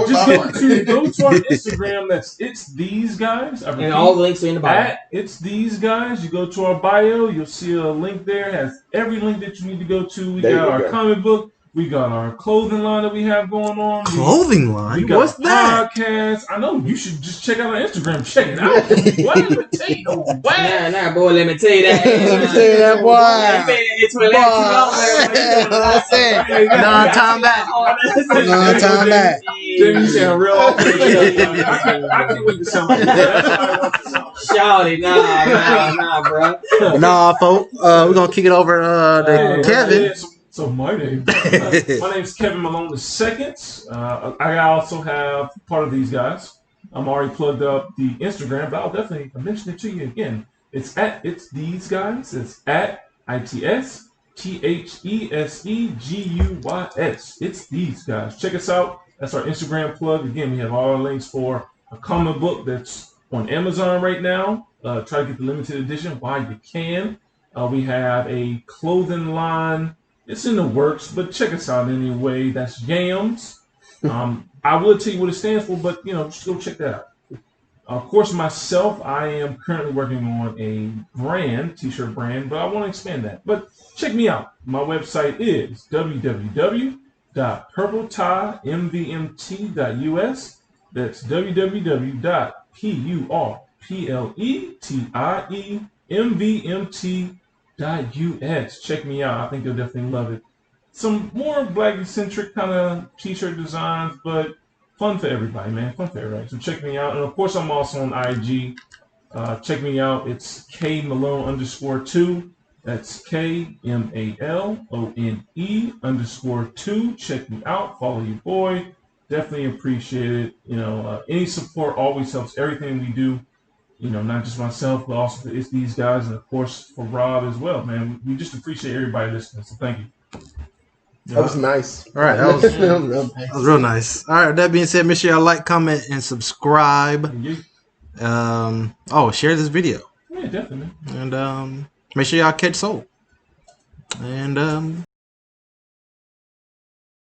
Just go to our Instagram. That's It's These Guys. And all the links are in the bio. At It's These Guys. You go to our bio. You'll see a link there. It has every link that you need to go to. We got our comic book. We got our clothing line that we have going on. Clothing line? We got what's that? Podcast. I know you should just check out our Instagram. Check it out. What? Let me tell you, nah, boy. Let me tell you that. Let me tell you that, boy. Non-time back. Non-time back. Jimmy sound real awful. I can't wait to sound like that. Shawty, nah, bro. Nah, folks. We're gonna kick it over to Kevin. So my name's Kevin Malone II. I also have part of these guys. I'm already plugged up the Instagram, but I'll definitely mention it to you again. It's these guys. It's at ITSTHESEGUYS. It's these guys. Check us out. That's our Instagram plug. Again, we have all our links for a comic book that's on Amazon right now. Try to get the limited edition while you can. We have a clothing line. It's in the works, but check us out anyway. That's Yams. I will tell you what it stands for, but just go check that out. Of course, myself, I am currently working on a t-shirt brand, but I want to expand that. But check me out. My website is www.purpletieMVMT.us. That's www.purpletieMVMT.us. Check me out. I think you'll definitely love it. Some more black-eccentric kind of t-shirt designs, but fun for everybody, man. Fun for everybody. So check me out. And, of course, I'm also on IG. Check me out. It's KMalone_2. That's KMALONE_2. Check me out. Follow your boy. Definitely appreciate it. Any support always helps everything we do. Not just myself, but also it's these guys, and of course for Rob as well, man. We just appreciate everybody listening. So thank you. That was nice. All right, that was real nice. All right, with that being said, make sure y'all like, comment, and subscribe. Share this video. Yeah, definitely. And make sure y'all catch Soul. And